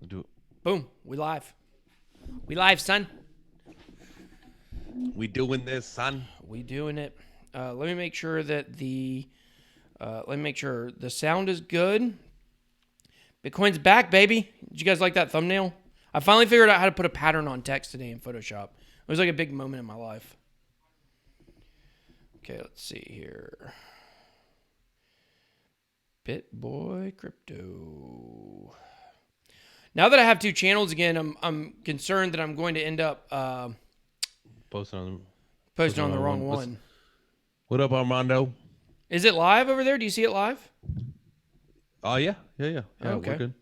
Do it. Boom. We live. We live, son. We doing this, son. We doing it. Let me make sure that the sound is good. Bitcoin's back, baby. Did you guys like that thumbnail? I finally figured out how to put a pattern on text today in Photoshop. It was like a big moment in my life. Okay, let's see here. BitBoy Crypto. Now that I have two channels again, I'm concerned that I'm going to end up Posting on the wrong one. What up, Armando? Is it live over there? Do you see it live? Oh yeah. Okay. We're good.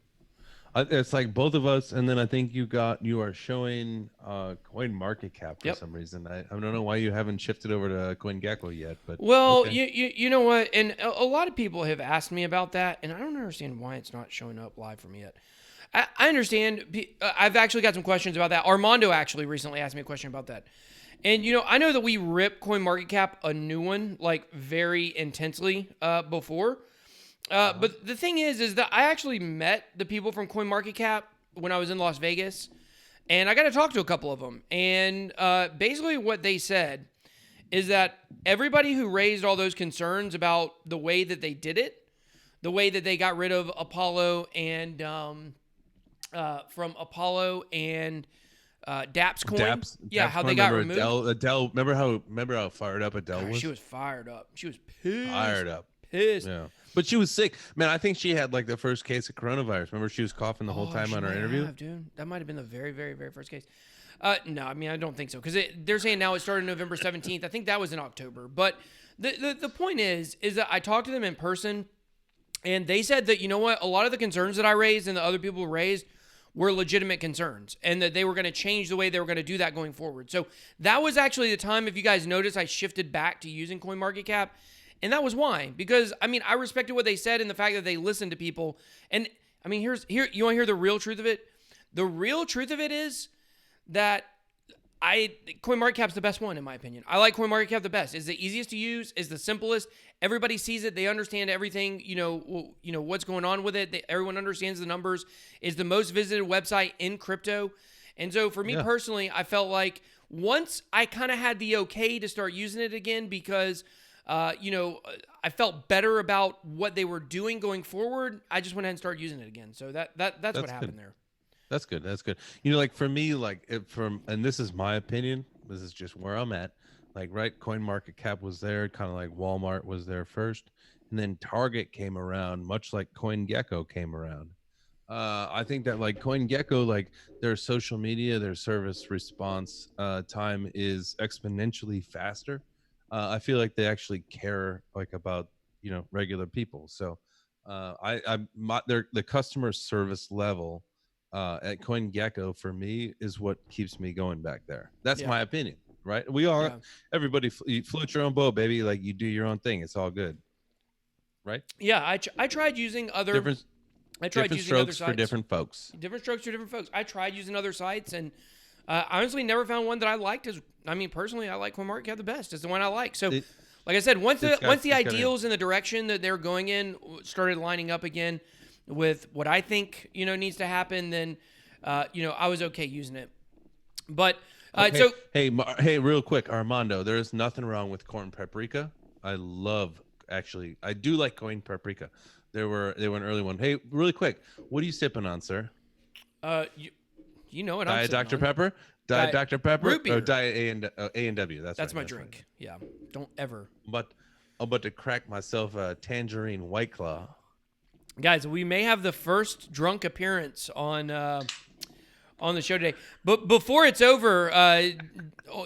It's like both of us, and then I think you are showing Coin Market Cap for some reason. I don't know why you haven't shifted over to CoinGecko yet, but well, okay. you know what? And a lot of people have asked me about that, and I don't understand why it's not showing up live for me yet. I understand. I've actually got some questions about that. Armando actually recently asked me a question about that. And, I know that we ripped CoinMarketCap a new one, like, very intensely before. But the thing is that I actually met the people from CoinMarketCap when I was in Las Vegas. And I got to talk to a couple of them. And basically what they said is that everybody who raised all those concerns about the way that they did it, the way that they got rid of Apollo and... from Apollo and Daps Coin. How they got removed. Adele, remember how fired up Adele was? She was fired up. She was pissed. Pissed. Yeah. But she was sick. Man, I think she had like the first case of coronavirus. Remember she was coughing the whole time on her interview? Dude. That might have been the very, very, very first case. No, I mean, I don't think so. Because they're saying now it started November 17th. I think that was in October. But the point is that I talked to them in person, and they said that, you know what, a lot of the concerns that I raised and the other people raised were legitimate concerns, and that they were going to change the way they were going to do that going forward. So that was actually the time, if you guys notice, I shifted back to using CoinMarketCap, and that was why. Because, I mean, I respected what they said and the fact that they listened to people. And, I mean, here you want to hear the real truth of it? The real truth of it is that CoinMarketCap's the best one, in my opinion. I like CoinMarketCap the best. It's the easiest to use. It's the simplest. Everybody sees it. They understand everything, what's going on with it. Everyone understands the numbers. It's the most visited website in crypto. And so for me personally, I felt like once I kind of had the okay to start using it again because, I felt better about what they were doing going forward, I just went ahead and started using it again. So that's what happened there. That's good. Like for me, and this is my opinion, this is just where I'm at. Like, right, CoinMarketCap was there, kind of like Walmart was there first, and then Target came around, much like CoinGecko came around. I think that like CoinGecko, like their social media, their service response time is exponentially faster. I feel like they actually care like about regular people. So the customer service level at CoinGecko for me is what keeps me going back there. That's my opinion, right? We all, everybody, you float your own boat, baby. Like you do your own thing. It's all good, right? Yeah, I tried using other. Different strokes for different folks. Different strokes for different folks. I tried using other sites and honestly never found one that I liked. Personally, I like CoinMarketCap the best. It's the one I like. So, like I said, once the ideals and the direction that they're going in started lining up again with what I think needs to happen, then I was okay using it. But hey, real quick, Armando, there is nothing wrong with corn paprika. I do like corn paprika. They were an early one. Hey, really quick, what are you sipping on, sir? You know what Diet I'm sipping Dr. on. Pepper? Diet Dr. Pepper? Root beer. Or Diet A&W? That's my drink. Right. Yeah, don't ever. But I'm about to crack myself a tangerine White Claw. Guys, we may have the first drunk appearance on the show today. But before it's over,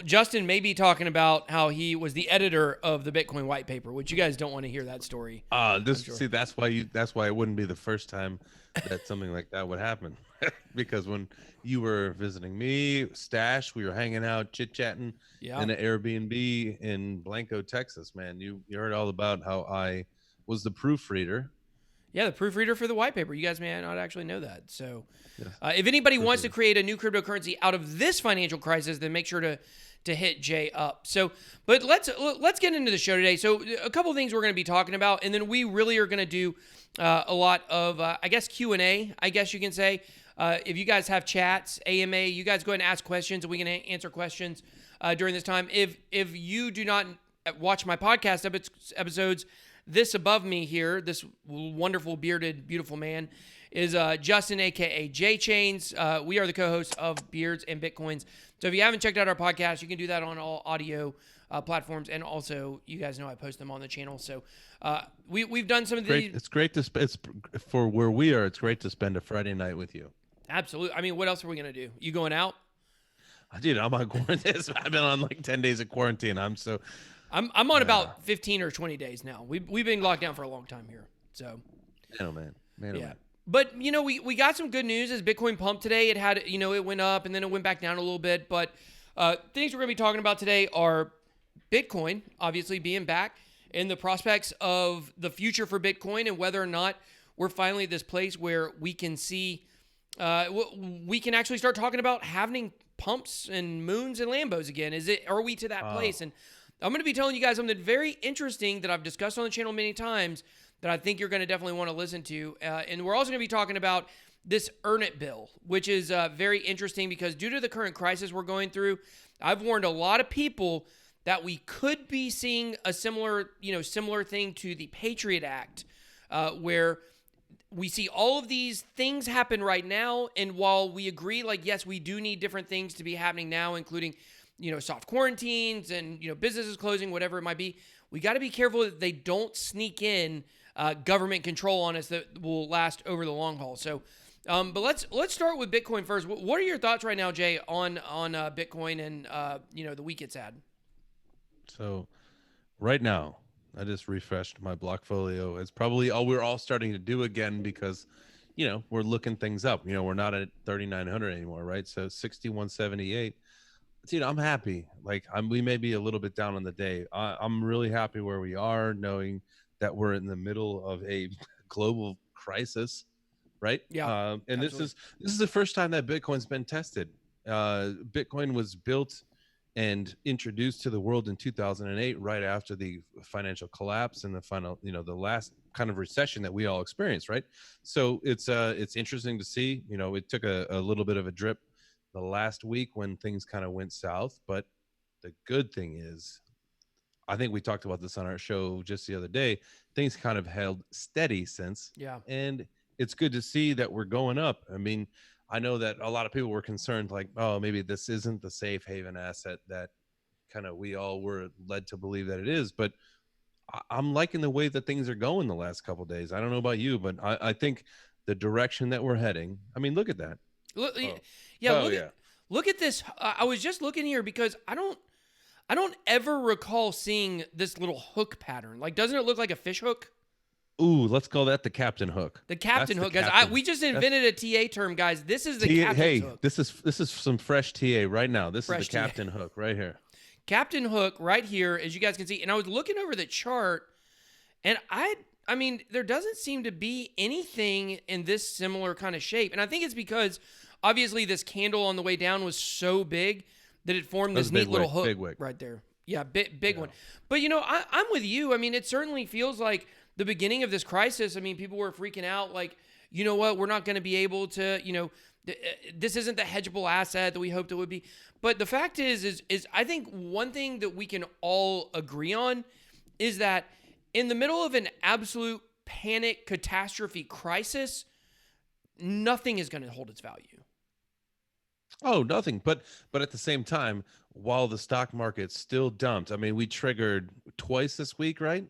Justin may be talking about how he was the editor of the Bitcoin white paper, which you guys don't want to hear that story. See, that's why it wouldn't be the first time that something like that would happen. Because when you were visiting me, Stash, we were hanging out, chit-chatting in an Airbnb in Blanco, Texas, man. You heard all about how I was the proofreader. Yeah, the proofreader for the white paper. You guys may not actually know that. So if anybody wants to create a new cryptocurrency out of this financial crisis, then make sure to hit Jay up. So, but let's get into the show today. So a couple of things we're going to be talking about, and then we really are going to do a lot of, I guess, Q&A, I guess you can say. If you guys have chats, AMA, you guys go ahead and ask questions, and we can answer questions during this time. If you do not watch my podcast episodes, this above me here, this wonderful bearded, beautiful man, is Justin, aka J Chains. We are the co-hosts of Beards and Bitcoins. So if you haven't checked out our podcast, you can do that on all audio platforms, and also you guys know I post them on the channel. So we've done some of these. It's great to it's for where we are. It's great to spend a Friday night with you. Absolutely. I mean, what else are we gonna do? You going out? Dude, I'm on quarantine. I've been on like 10 days of quarantine. I'm on about 15 or 20 days now. We've been locked down for a long time here. So, man. Yeah. But, we got some good news as Bitcoin pumped today. It had, it went up and then it went back down a little bit. But things we're going to be talking about today are Bitcoin, obviously being back, and the prospects of the future for Bitcoin, and whether or not we're finally at this place where we can see, we can actually start talking about halvening pumps and moons and Lambos again. Are we to that place? And I'm going to be telling you guys something very interesting that I've discussed on the channel many times that I think you're going to definitely want to listen to. And we're also going to be talking about this Earn It bill, which is very interesting because due to the current crisis we're going through, I've warned a lot of people that we could be seeing a similar thing to the Patriot Act, where we see all of these things happen right now. And while we agree, yes, we do need different things to be happening now, including, soft quarantines and, businesses closing, whatever it might be, we got to be careful that they don't sneak in government control on us that will last over the long haul. So, but let's start with Bitcoin first. What are your thoughts right now, Jay, on Bitcoin and the week it's had? So, right now, I just refreshed my Blockfolio. It's probably all we're all starting to do again because, we're looking things up. We're not at 3,900 anymore, right? So 6,178. Dude, I'm happy. We may be a little bit down on the day. I'm really happy where we are, knowing that we're in the middle of a global crisis, right? Yeah. And this is the first time that Bitcoin's been tested. Bitcoin was built and introduced to the world in 2008, right after the financial collapse and the final, the last kind of recession that we all experienced, right? So it's interesting to see. It took a little bit of a drip the last week when things kind of went south, but the good thing is, I think we talked about this on our show just the other day, things kind of held steady since. Yeah. And it's good to see that we're going up. I mean, I know that a lot of people were concerned, oh, maybe this isn't the safe haven asset that kind of we all were led to believe that it is. But I'm liking the way that things are going the last couple of days. I don't know about you, but I think the direction that we're heading, I mean, look at that. Look at this. I was just looking here because I don't ever recall seeing this little hook pattern. Doesn't it look like a fish hook? Ooh, let's call that the captain hook. The captain hook, guys. We just invented a TA term, guys. This is the captain hook. This is some fresh TA right now. This is the captain hook right here. Captain hook right here, as you guys can see. And I was looking over the chart, and I mean, there doesn't seem to be anything in this similar kind of shape. And I think it's because obviously this candle on the way down was so big that it formed this neat little hook right there. Yeah, big one. But I'm with you. I mean, it certainly feels like the beginning of this crisis. I mean, people were freaking out you know what, we're not going to be able to, this isn't the hedgeable asset that we hoped it would be. But the fact is I think one thing that we can all agree on is that in the middle of an absolute panic catastrophe crisis, nothing is going to hold its value. Oh, nothing. But at the same time, while the stock market still dumped, I mean, we triggered twice this week, right?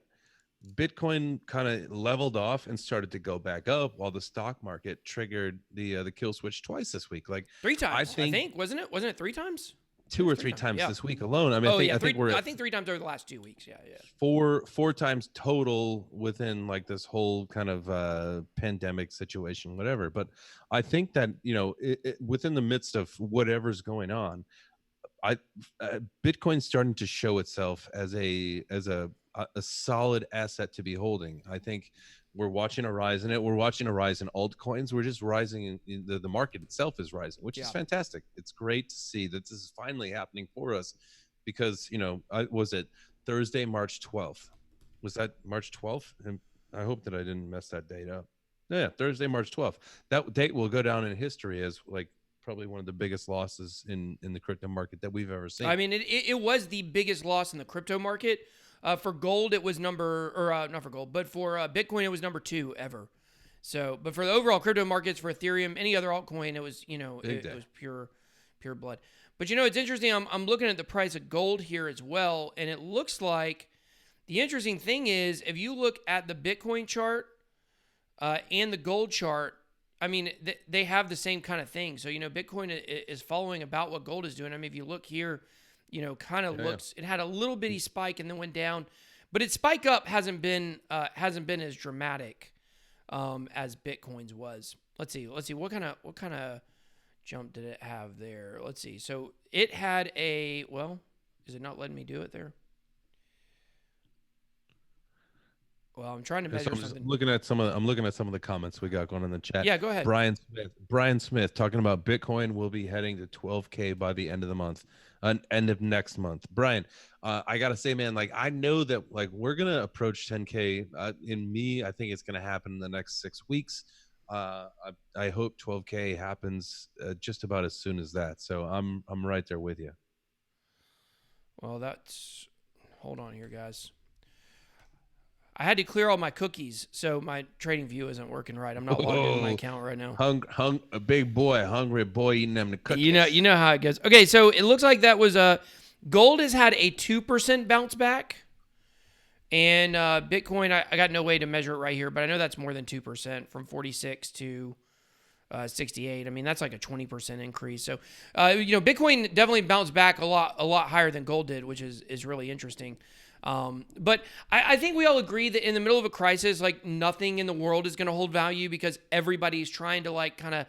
Bitcoin kind of leveled off and started to go back up, while the stock market triggered the kill switch twice this week. 3 times, I think, wasn't it 3 times? 2 or 3 times this week alone. I mean, I think 3 times over the last 2 weeks. Yeah. 4 times total within this whole kind of pandemic situation, whatever. But I think that within the midst of whatever's going on, Bitcoin's starting to show itself as a solid asset to be holding. I think we're watching a rise in it. We're watching a rise in altcoins. We're just rising in the market itself is rising, which is fantastic. It's great to see that this is finally happening for us because, was it Thursday, March 12th? Was that March 12th? And I hope that I didn't mess that date up. Yeah, Thursday, March 12th. That date will go down in history as like probably one of the biggest losses in the crypto market that we've ever I seen. mean, it was the biggest loss in the crypto market. For gold, it was not for gold, but for Bitcoin, it was number 2 ever. So, but for the overall crypto markets, for Ethereum, any other altcoin, it was, Big it day. was pure blood. But it's interesting. I'm looking at the price of gold here as well, and it looks like the interesting thing is if you look at the Bitcoin chart and the gold chart, I mean, they have the same kind of thing. So, Bitcoin is following about what gold is doing. I mean, if you look here, kind of looks, it had a little bitty spike and then went down, but its spike up hasn't been as dramatic as Bitcoin's was. Let's see. What kind of jump did it have there? Let's see. So it had is it not letting me do it there? Well, I'm trying to So measure I'm just something. I'm looking at some of the comments we got going in the chat. Yeah, go ahead. Brian Smith talking about Bitcoin will be heading to 12K by the end of the month, end of next month. Brian, I gotta say, man, like I know that like we're gonna approach 10K. I think it's gonna happen in the next 6 weeks. I hope 12K happens just about as soon as that. So I'm right there with you. Well, hold on here, guys. I had to clear all my cookies, so my trading view isn't working right. I'm not logged into my account right now. A big boy, hungry boy eating them the cookies. You know how it goes. Okay, so it looks like that was gold has had a 2% bounce back, and Bitcoin. I got no way to measure it right here, but I know that's more than 2% from 46 to 68. I mean, that's like a 20% increase. So, Bitcoin definitely bounced back a lot higher than gold did, which is really interesting. But I think we all agree that in the middle of a crisis, like nothing in the world is going to hold value because everybody's trying to like kind of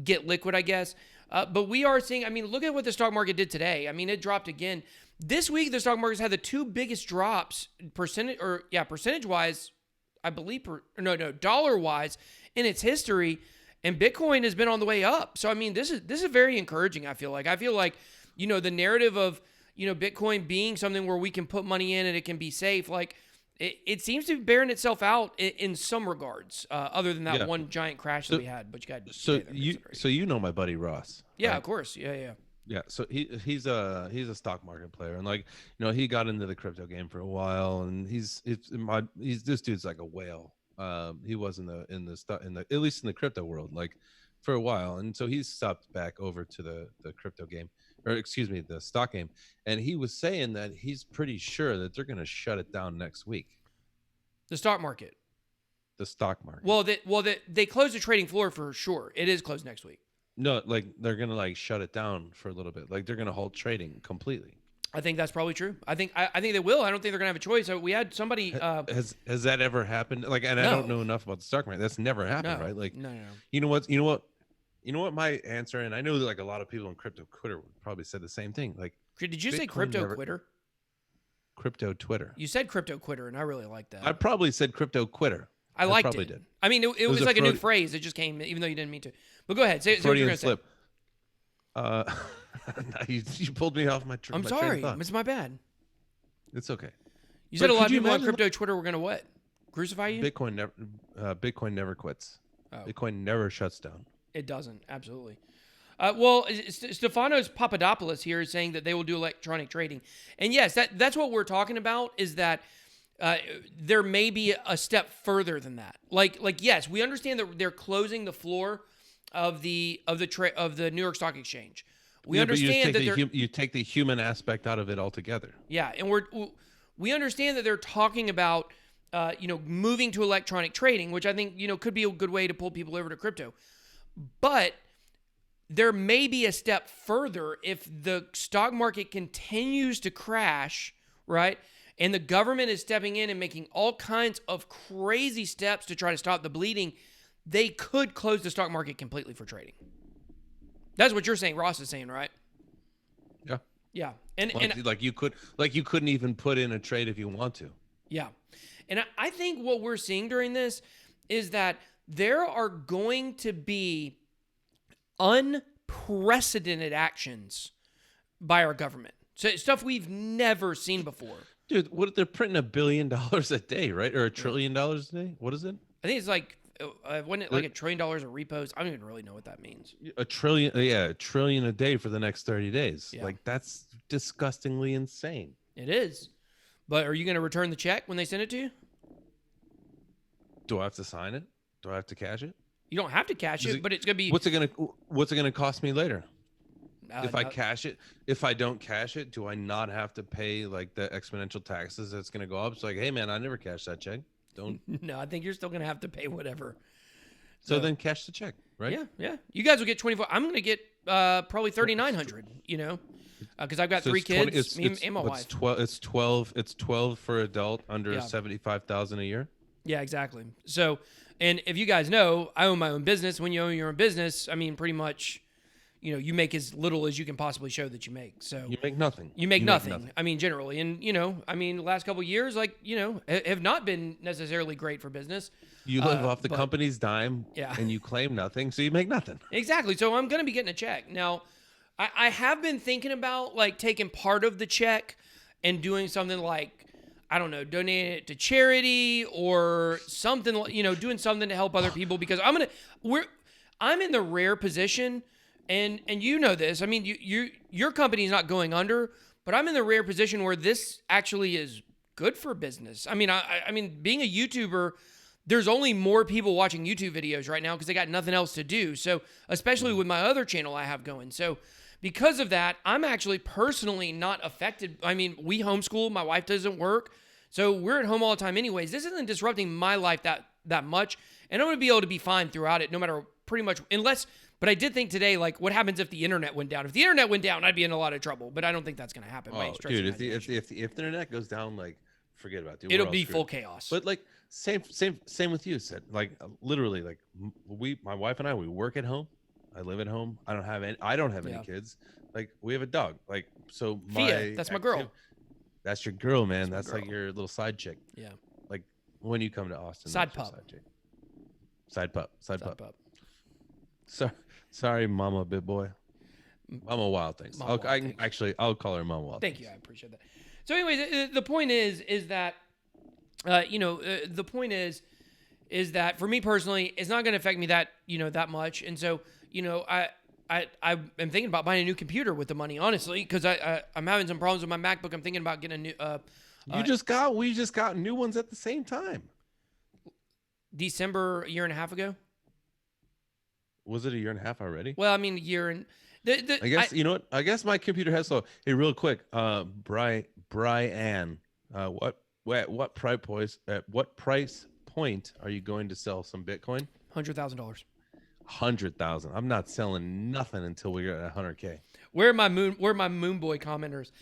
get liquid, I guess. But we are seeing, I mean, look at what the stock market did today. I mean, it dropped again. This week, the stock market's had the 2 biggest drops percentage wise, I believe, dollar wise in its history. And Bitcoin has been on the way up. So, I mean, this is very encouraging, I feel like. The narrative of, Bitcoin being something where we can put money in and it can be safe, like it seems to be bearing itself out in some regards, other than that one giant crash that we had. But you know my buddy Ross. Yeah, right? of course. Yeah. Yeah, so he's a stock market player, and like he got into the crypto game for a while, and he's this dude's like a whale. He was in the at least in the crypto world like for a while, and so he's stopped back over to the crypto game, or excuse me, the stock game, and he was saying that he's pretty sure that they're going to shut it down next week. The stock market. The stock market. Well, they closed the trading floor for sure. It is closed next week. No, like they're gonna like shut it down for a little bit. Like they're gonna halt trading completely. I think that's probably true. I think they will. I don't think they're gonna have a choice. So we had somebody. Has that ever happened? Like, and No. I don't know enough about the stock market. That's never happened, No. right? Like, no. You know what my answer, and I know that like a lot of people in crypto Twitter would probably said the same thing. Like, Did you say Bitcoin crypto quitter? Crypto Twitter. You said crypto quitter, and I really like that. I probably said crypto quitter. I liked probably it. Did. I mean, it was like a new phrase. It just came, even though you didn't mean to. But go ahead. Say what you're gonna say. You pulled me off my. I'm sorry. It's my bad. It's okay. You said a lot of people on crypto Twitter were gonna what? Crucify you? Bitcoin never quits. Oh. Bitcoin never shuts down. It doesn't. Absolutely. Well, Stefanos Papadopoulos here is saying that they will do electronic trading, and yes, that's what we're talking about. Is that there may be a step further than that? Like yes, we understand that they're closing the floor of the New York Stock Exchange. We understand that you take the human aspect out of it altogether. Yeah, and we understand that they're talking about moving to electronic trading, which I think could be a good way to pull people over to crypto. But there may be a step further if the stock market continues to crash, right? And the government is stepping in and making all kinds of crazy steps to try to stop the bleeding. They could close the stock market completely for trading. That's what you're saying. Ross is saying, right? Yeah. Yeah. And you couldn't even put in a trade if you want to. Yeah. And I think what we're seeing during this is that there are going to be unprecedented actions by our government. So stuff we've never seen before. Dude, what they're printing $1 billion a day, right? Or $1 trillion a day? What is it? I think it's like wasn't it like $1 trillion of repos? I don't even really know what that means. A trillion, yeah, a trillion a day for the next 30 days. Yeah. Like that's disgustingly insane. It is. But are you going to return the check when they send it to you? Do I have to sign it? Do I have to cash it? You don't have to cash it, but it's going to be. What's it gonna cost me later? If I no, cash it, if I don't cash it, do I not have to pay like the exponential taxes that's gonna go up? It's like, hey man, I never cashed that check. Don't. No, I think you're still going to have to pay whatever. So then cash the check, right? Yeah, yeah. You guys will get 24. I'm going to get probably 3,900. You know, because I've got So 3 it's 20 kids, me and my wife. 12. It's 12 for adult under 75,000 a year. Yeah, exactly. So, and if you guys know, I own my own business. When you own your own business, I mean, pretty much, you know, you make as little as you can possibly show that you make. So You make nothing. you make nothing. I mean, generally, and you know, I mean, the last couple of years, like you know, have not been necessarily great for business. You live off the company's dime, Yeah. and you claim nothing, so you make nothing. Exactly. So I'm going to be getting a check now. I have been thinking about like taking part of the check and doing something like, I don't know, donating it to charity or something, you know, doing something to help other people because I'm in the rare position, and you know this. I mean, your company's not going under, but I'm in the rare position where this actually is good for business. I mean, I mean, being a YouTuber, there's only more people watching YouTube videos right now because they got nothing else to do. So, especially with my other channel I have going. So, because of that, I'm actually personally not affected. I mean, we homeschool. My wife doesn't work. So, we're at home all the time anyways. This isn't disrupting my life that much. And I'm going to be able to be fine throughout it no matter pretty much unless. But I did think today, like, what happens if the internet went down? If the internet went down, I'd be in a lot of trouble. But I don't think that's going to happen. Oh, dude, if the internet goes down, like, forget about it. Dude, it'll be full chaos. But like, same with you. Said like, literally, like, my wife and I, we work at home. I live at home. I don't have any kids. Like, we have a dog. Like, so Fia, that's my girl. That's your girl, man. That's like your little side chick. Yeah. Like when you come to Austin. Side pup. Side pup. Sorry, Mama Big Boy. Mama Wild Things. I'll call her Mama Wild. Thank you. I appreciate that. So, anyways, the point is that, the point is that for me personally, it's not going to affect me that much. And so, I'm thinking about buying a new computer with the money, honestly, because I'm having some problems with my MacBook. I'm thinking about getting a new. We just got new ones at the same time. December, a year and a half ago. Was it a year and a half already? Well, I mean, a year and. I guess you know what? I guess my computer has slow. Hey, real quick, Brian, what price point are you going to sell some Bitcoin? $100,000. 100,000. I'm not selling nothing until we're at 100K. Where are my moon boy commenters?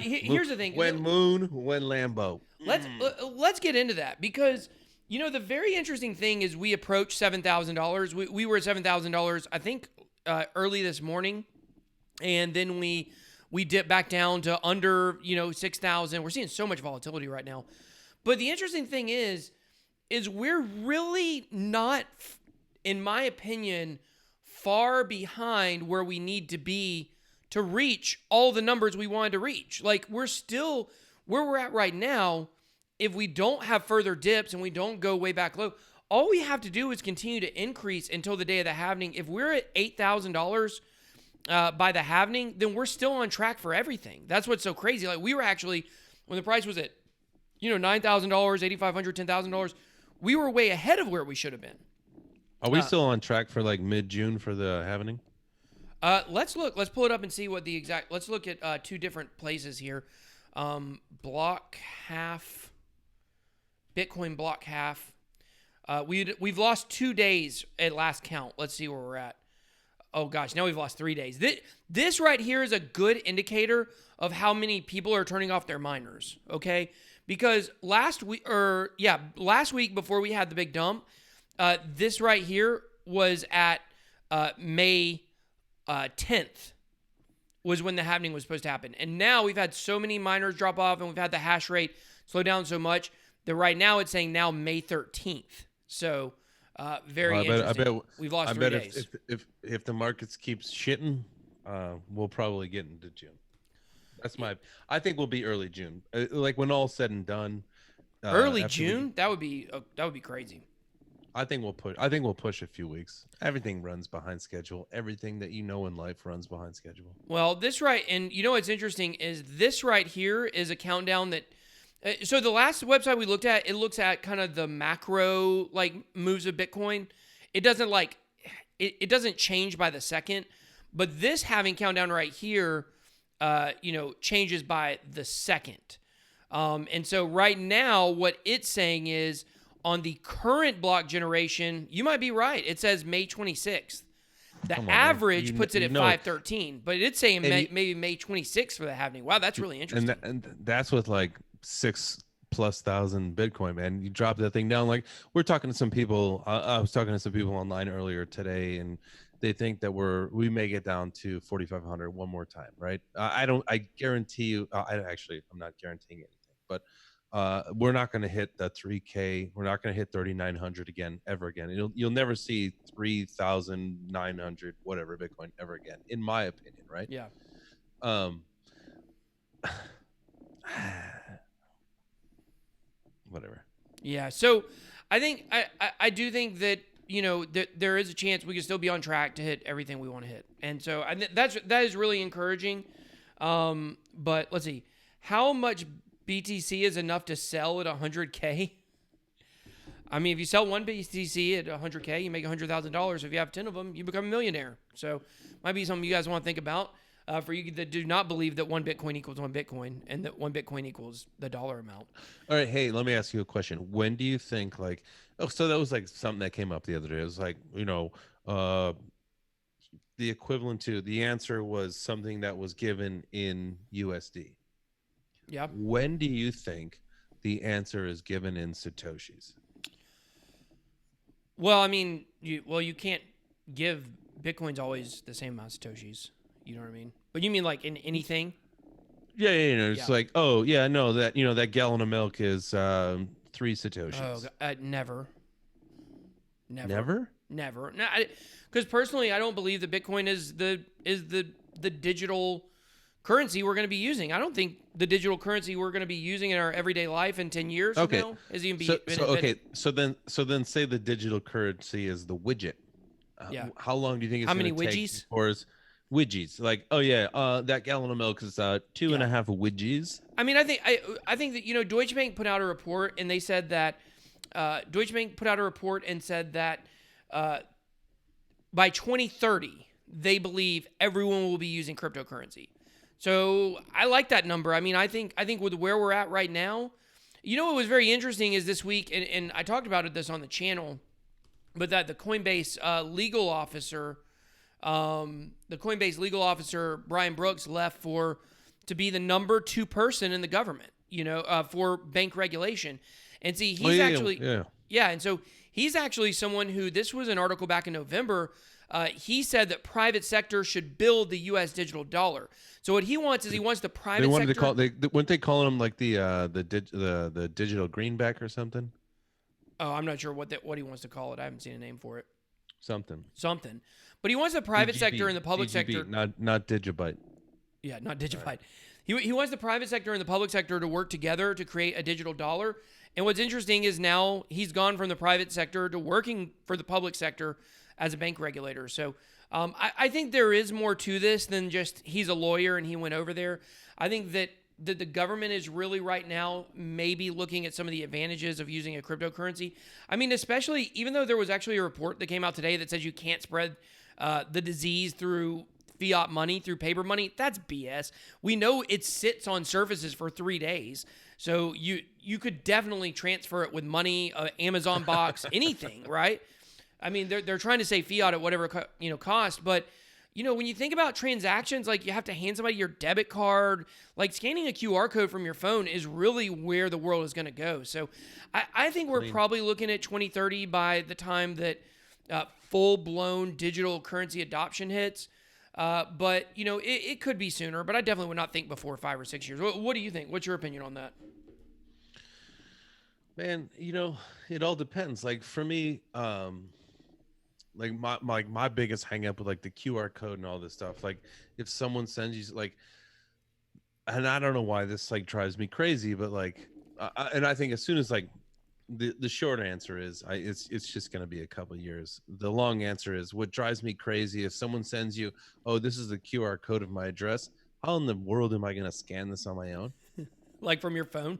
Here's the thing. When Lambo. Let's get into that because the very interesting thing is we approached $7,000. We were at $7,000. I think. Early this morning, and then we dipped back down to under 6,000. We're seeing so much volatility right now, but the interesting thing is we're really not, in my opinion, far behind where we need to be to reach all the numbers we wanted to reach. Like, we're still where we're at right now. If we don't have further dips and we don't go way back low, all we have to do is continue to increase until the day of the halvening. If we're at $8,000 by the halvening, then we're still on track for everything. That's what's so crazy. Like, we were actually, when the price was at, $9,000, $8,500, $10,000, we were way ahead of where we should have been. Are we still on track for like mid-June for the halvening? Let's look. Let's pull it up and see what the exact. Let's look at two different places here. Block half. Bitcoin block half. We've lost 2 days at last count. Let's see where we're at. Oh gosh, now we've lost 3 days. This right here is a good indicator of how many people are turning off their miners. Okay, because last week before we had the big dump, this right here was at May 10th was when the halvening was supposed to happen, and now we've had so many miners drop off, and we've had the hash rate slow down so much that right now it's saying now May 13th. So, very interesting. I bet we've lost 3 days. If the markets keeps shitting, we'll probably get into June. I think we'll be early June, like when all's said and done. Early June? That would be crazy. I think we'll push. I think we'll push a few weeks. Everything runs behind schedule. Everything that you know in life runs behind schedule. Well, this right, and you know what's interesting is this right here is a countdown that. So the last website we looked at, it looks at kind of the macro like moves of Bitcoin. It doesn't like it doesn't change by the second, but this having countdown right here, changes by the second. And so right now, what it's saying is on the current block generation, you might be right. It says May 26th. The Come on, man. average puts it at 513, but it's saying maybe May 26th for the halvening. Wow, that's really interesting. And that's with like 6,000+ Bitcoin, man. You drop that thing down. Like we're talking to some people. I was talking to some people online earlier today, and they think that we may get down to 4,500 one more time, right? I guarantee you. I'm not guaranteeing anything, but we're not going to hit the 3K. We're not going to hit 3,900 again, ever again. You'll never see 3,900 whatever Bitcoin ever again, in my opinion, right? Yeah. Whatever. Yeah. So I think I do think that there is a chance we can still be on track to hit everything we want to hit, and so that is really encouraging. But let's see, how much BTC is enough to sell at 100K? I mean, if you sell one BTC at 100K, you make $100,000. If you have 10 of them, you become a millionaire. So might be something you guys want to think about. For you that do not believe that one Bitcoin equals one Bitcoin and that one Bitcoin equals the dollar amount. All right. Hey, let me ask you a question. When do you think so that was like something that came up the other day. It was like, the equivalent to the answer was something that was given in USD. Yeah. When do you think the answer is given in Satoshis? Well, I mean, you can't give Bitcoin's always the same amount of Satoshis. You know what I mean? But you mean like in anything? Yeah, it's like, oh yeah, no, that that gallon of milk is 3 Satoshis. Oh, never. Never. No, because personally, I don't believe that Bitcoin is the digital currency we're going to be using. I don't think the digital currency we're going to be using in our everyday life in 10 years from now is even so then say the digital currency is the widget. Yeah. How long do you think it's how many take widgets? for widgets? Like, oh yeah, that gallon of milk is 2.5 widgets. I mean, I think that Deutsche Bank put out a report and they said that by 2030 they believe everyone will be using cryptocurrency. So I like that number. I mean, I think with where we're at right now, what was very interesting is this week, and I talked about this on the channel, but that the Coinbase legal officer, Brian Brooks, left to be the number 2 person in the government, for bank regulation. And see, he's and so he's actually someone who, this was an article back in November. He said that private sector should build the U.S. digital dollar. So what he wants is the private sector. Weren't they calling him like the digital greenback or something? Oh, I'm not sure what he wants to call it. I haven't seen a name for it. Something. But he wants the private sector and the public DGB, sector. Not Digibyte. Yeah, not Digibyte. Right. He wants the private sector and the public sector to work together to create a digital dollar. And what's interesting is now he's gone from the private sector to working for the public sector as a bank regulator. So I think there is more to this than just he's a lawyer and he went over there. I think that the government is really right now maybe looking at some of the advantages of using a cryptocurrency. I mean, especially even though there was actually a report that came out today that says you can't spread the disease through fiat money, through paper money. That's BS. We know it sits on surfaces for 3 days. So you could definitely transfer it with money, Amazon box, anything, right? I mean, they're trying to say fiat at whatever cost, but when you think about transactions, like you have to hand somebody your debit card, like scanning a QR code from your phone is really where the world is going to go. So I think we're probably looking at 2030 by the time that full-blown digital currency adoption hits. But it could be sooner, but I definitely would not think before 5 or 6 years. What do you think? What's your opinion on that? Man, it all depends. Like for me, like my biggest hang up with like the QR code and all this stuff. Like if someone sends you like, and I don't know why this like drives me crazy, but like, and I think as soon as like the short answer is it's just going to be a couple years. The long answer is what drives me crazy if someone sends you, oh, this is the QR code of my address. How in the world am I going to scan this on my own? Like from your phone.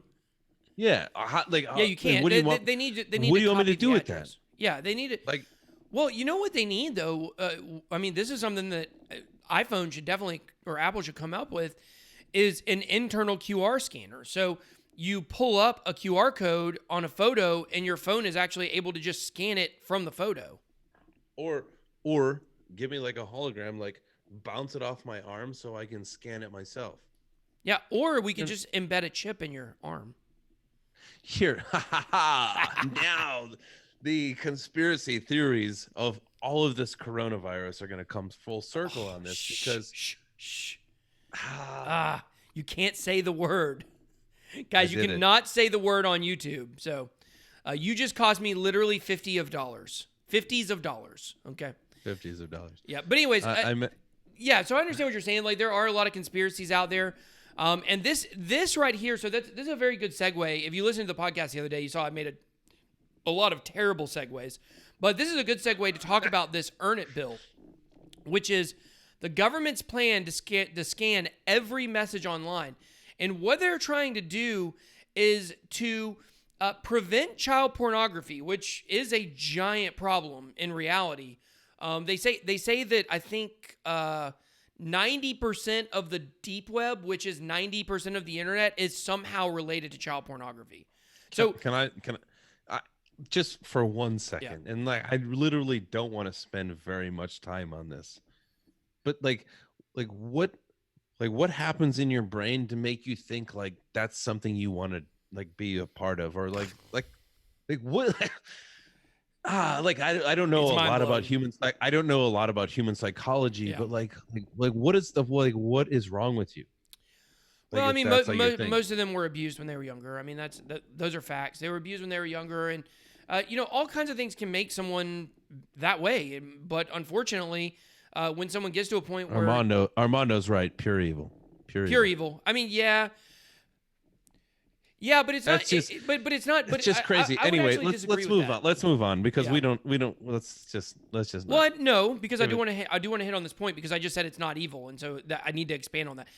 Yeah, Yeah, you like can't. what do you want? They need What to do you want me copy to do the with that? address. Yeah, they need it. Like, Well, you know what they need though. I mean, this is something that iPhone should definitely or Apple should come up with is an internal QR scanner. So you pull up a QR code on a photo, and your phone is actually able to just scan it from the photo. or or give me like a hologram, like bounce it off my arm so I can scan it myself. Yeah, or we could just embed a chip in your arm. Here, now the conspiracy theories of all of this coronavirus are going to come full circle on this because Shh. ah, You can't say the word. I Guys, you did it. cannot say the word on YouTube. So you just cost me literally $50. $50s of dollars. Okay. $50s of dollars. Yeah. But anyways, I'm yeah, so I understand what you're saying. Like there are a lot of conspiracies out there. And this right here, so this is a very good segue. If you listened to the podcast the other day, you saw I made a lot of terrible segues. But this is a good segue to talk about this Earn It bill, which is the government's plan to scan every message online. And what they're trying to do is to prevent child pornography, which is a giant problem in reality. They say that I think 90% of the deep web, which is 90% of the internet, is somehow related to child pornography. So can I just for 1 second, and like I literally don't want to spend very much time on this, but like what happens in your brain to make you think like that's something you want to like be a part of, or like what like I don't know It's a lot mind-blowing. about humans. Like I don't know a lot about human psychology, Yeah. but like what is the like what is wrong with you? Like Well, I if mean, that's like your thing. most of them were abused when they were younger. I mean, those are facts. They were abused when they were younger, and all kinds of things can make someone that way. But unfortunately, when someone gets to a point where Armando's right. Pure evil. pure evil. I mean, yeah, but it's That's not. just But it's not. But it's just crazy. I would Anyway, actually let's disagree with move that. on. Let's move on because Yeah. we don't let's just Well, not. no, because I Give do it- want to. I do want to hit on this point because I just said it's not evil, and so I need to expand on that.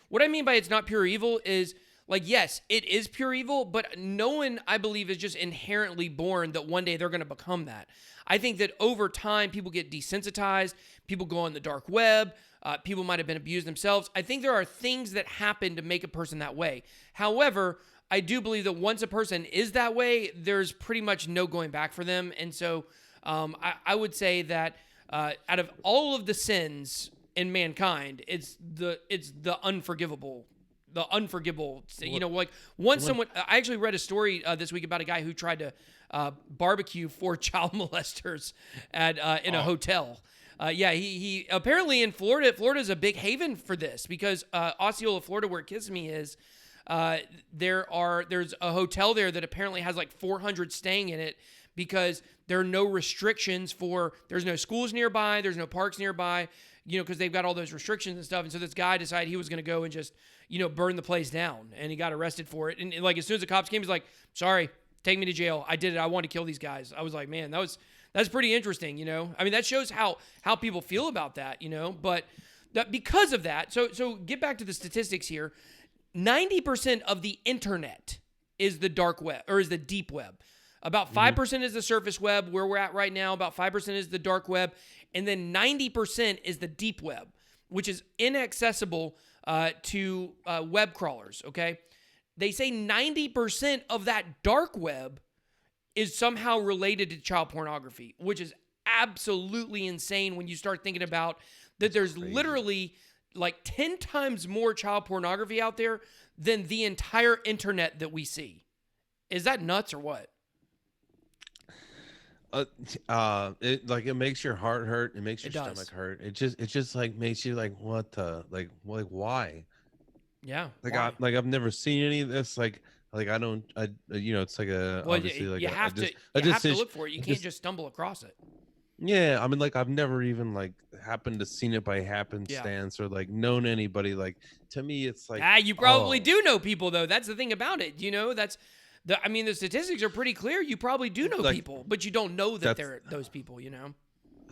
What I mean by it's not pure evil is like yes, it is pure evil, but no one I believe is just inherently born that one day they're going to become that. I think that over time people get desensitized, people go on the dark web, people might have been abused themselves. I think there are things that happen to make a person that way. However, I do believe that once a person is that way, there's pretty much no going back for them. And so I would say that out of all of the sins in mankind, it's the unforgivable. The unforgivable, like once someone, I actually read a story this week about a guy who tried to barbecue 4 child molesters at in a hotel. Yeah, he apparently in Florida. Florida's a big haven for this because Osceola, Florida, where Kissimmee is. There's a hotel there that apparently has like 400 staying in it because there are no restrictions there's no schools nearby, there's no parks nearby, because they've got all those restrictions and stuff. And so this guy decided he was going to go and just, burn the place down, and he got arrested for it. And like as soon as the cops came, he's like, "Sorry, take me to jail. I did it. I want to kill these guys." I was like, man, that's pretty interesting. I mean, that shows how people feel about that. But because of that, so get back to the statistics here. 90% of the internet is the dark web or is the deep web. About 5% is the surface web where we're at right now. About 5% is the dark web. And then 90% is the deep web, which is inaccessible to web crawlers, okay? They say 90% of that dark web is somehow related to child pornography, which is absolutely insane when you start thinking about that there's literally like 10 times more child pornography out there than the entire internet that we see. Is that nuts or what? It makes your heart hurt. It makes your It does. stomach hurt. It just like makes you like what the like why? Yeah. Like why? I've never seen any of this. Like I don't it's like a Well, obviously like you a, have a, dis- to a you have to decision. look for it. You can't just stumble across it. Yeah, I mean, like I've never even like happened to seen it by happenstance or like known anybody. Like to me, it's like You probably do know people though. That's the thing about it. The statistics are pretty clear. You probably do know Like, people, but you don't know that that's they're those people, you know?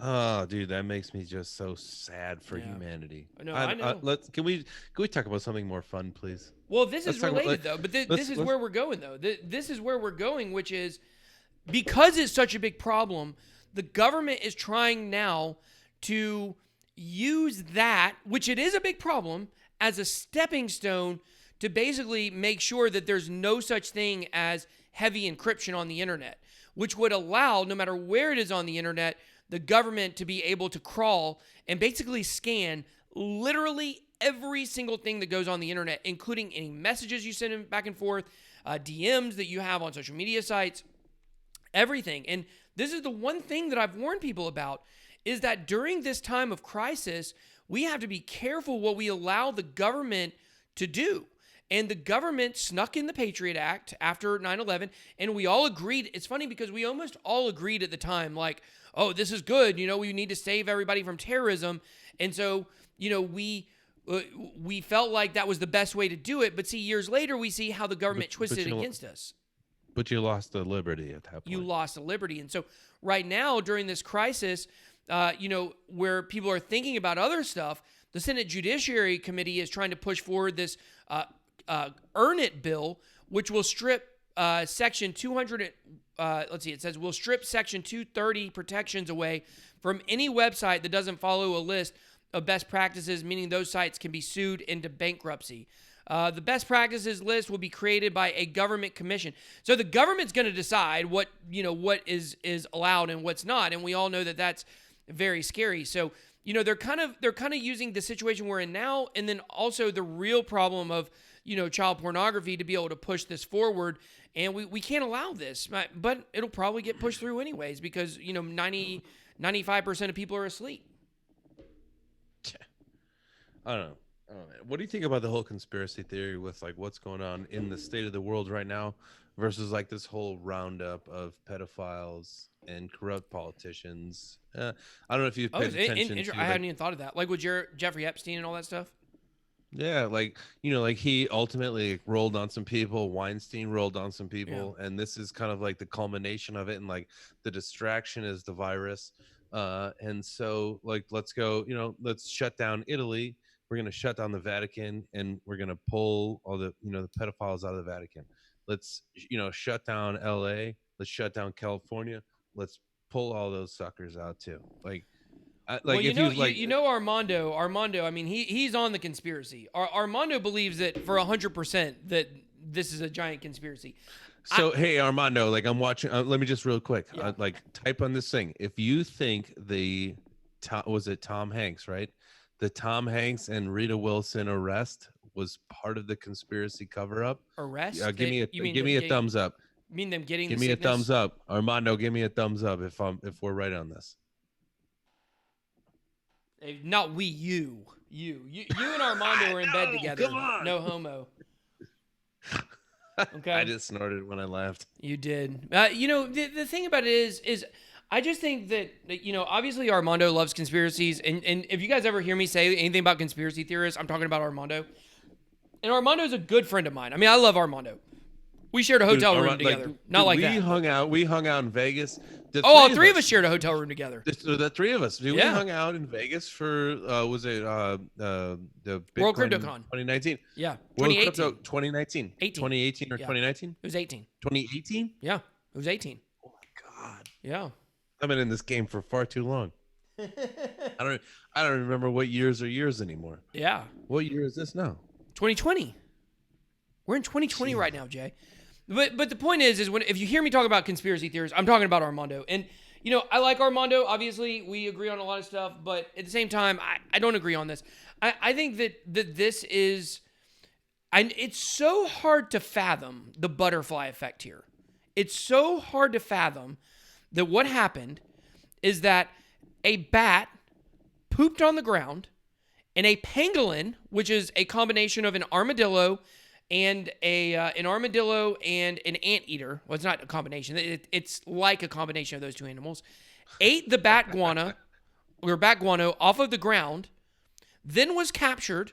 oh, dude, that makes me just so sad for Yeah. humanity. No, I know. Let's can we talk about something more fun, please? Well, this Let's is talk about related, though, but this is let's where we're going, though. This is where we're going, which is because it's such a big problem, the government is trying now to use that, which it is a big problem, as a stepping stone to basically make sure that there's no such thing as heavy encryption on the internet, which would allow, no matter where it is on the internet, the government to be able to crawl and basically scan literally every single thing that goes on the internet, including any messages you send back and forth, DMs that you have on social media sites, everything. And this is the one thing that I've warned people about, is that during this time of crisis, we have to be careful what we allow the government to do. And the government snuck in the Patriot Act after 9/11, and we all agreed. It's funny because we almost all agreed at the time, like, oh, this is good. You know, we need to save everybody from terrorism. And so, you know, we felt like that was the best way to do it. But see, years later, we see how the government twisted it against us. But you lost the liberty at that point. You lost the liberty. And so right now, during this crisis, you know, where people are thinking about other stuff, the Senate Judiciary Committee is trying to push forward this Earn It bill, which will strip Section 200. Let's see, it says we'll strip Section 230 protections away from any website that doesn't follow a list of best practices, meaning those sites can be sued into bankruptcy. The best practices list will be created by a government commission. So the government's going to decide what is allowed and what's not, and we all know that that's very scary. So they're kind of using the situation we're in now, and then also the real problem of child pornography to be able to push this forward. And we can't allow this, but it'll probably get pushed through anyways because 95% of people are asleep. I don't know. What do you think about the whole conspiracy theory with like what's going on in the state of the world right now versus like this whole roundup of pedophiles and corrupt politicians? I don't know if you've paid attention to I hadn't even thought of that. Like with Jeffrey Epstein and all that stuff. Yeah, like like he ultimately rolled on some people. Weinstein rolled on some people, and this is kind of like the culmination of it. And like the distraction is the virus, and so like let's go. Let's shut down Italy. We're gonna shut down the Vatican, and we're gonna pull all the the pedophiles out of the Vatican. Let's shut down L.A. Let's shut down California. Let's pull all those suckers out too. Like. Armando. I mean, he's on the conspiracy. Armando believes that for 100% that this is a giant conspiracy. So hey, Armando, like I'm watching. Let me just real quick, Yeah. type on this thing. If you think was it Tom Hanks, right? The Tom Hanks and Rita Wilson arrest was part of the conspiracy cover-up. Arrest? Give me a thumbs up. You mean them getting? Give me a thumbs up, Armando. Give me a thumbs up if we're right on this. Not we, you and Armando are in bed together. Come on. No homo. Okay. I just snorted when I laughed. You did. The thing about it is I just think that obviously Armando loves conspiracies, and if you guys ever hear me say anything about conspiracy theorists, I'm talking about Armando. And Armando's a good friend of mine. I mean, I love Armando. We shared a hotel room together. We hung out in Vegas. All three of us shared a hotel room together. The three of us. We hung out in Vegas for was it the Bitcoin World CryptoCon 2019? Yeah, World 2018. Crypto 2019. 2018 or 2019? It was 18. 2018? Yeah, it was 18. Oh my god. Yeah. I've been in this game for far too long. I don't remember what years are years anymore. Yeah. What year is this now? 2020. We're in 2020 right now, Jay. But the point is if you hear me talk about conspiracy theories, I'm talking about Armando. And, I like Armando. Obviously, we agree on a lot of stuff. But at the same time, I don't agree on this. I think that this is... it's so hard to fathom the butterfly effect here. It's so hard to fathom that what happened is that a bat pooped on the ground and a pangolin, which is a combination of an armadillo and an anteater. Well, it's not a combination. It's like a combination of those two animals. Ate the bat guano off of the ground, then was captured,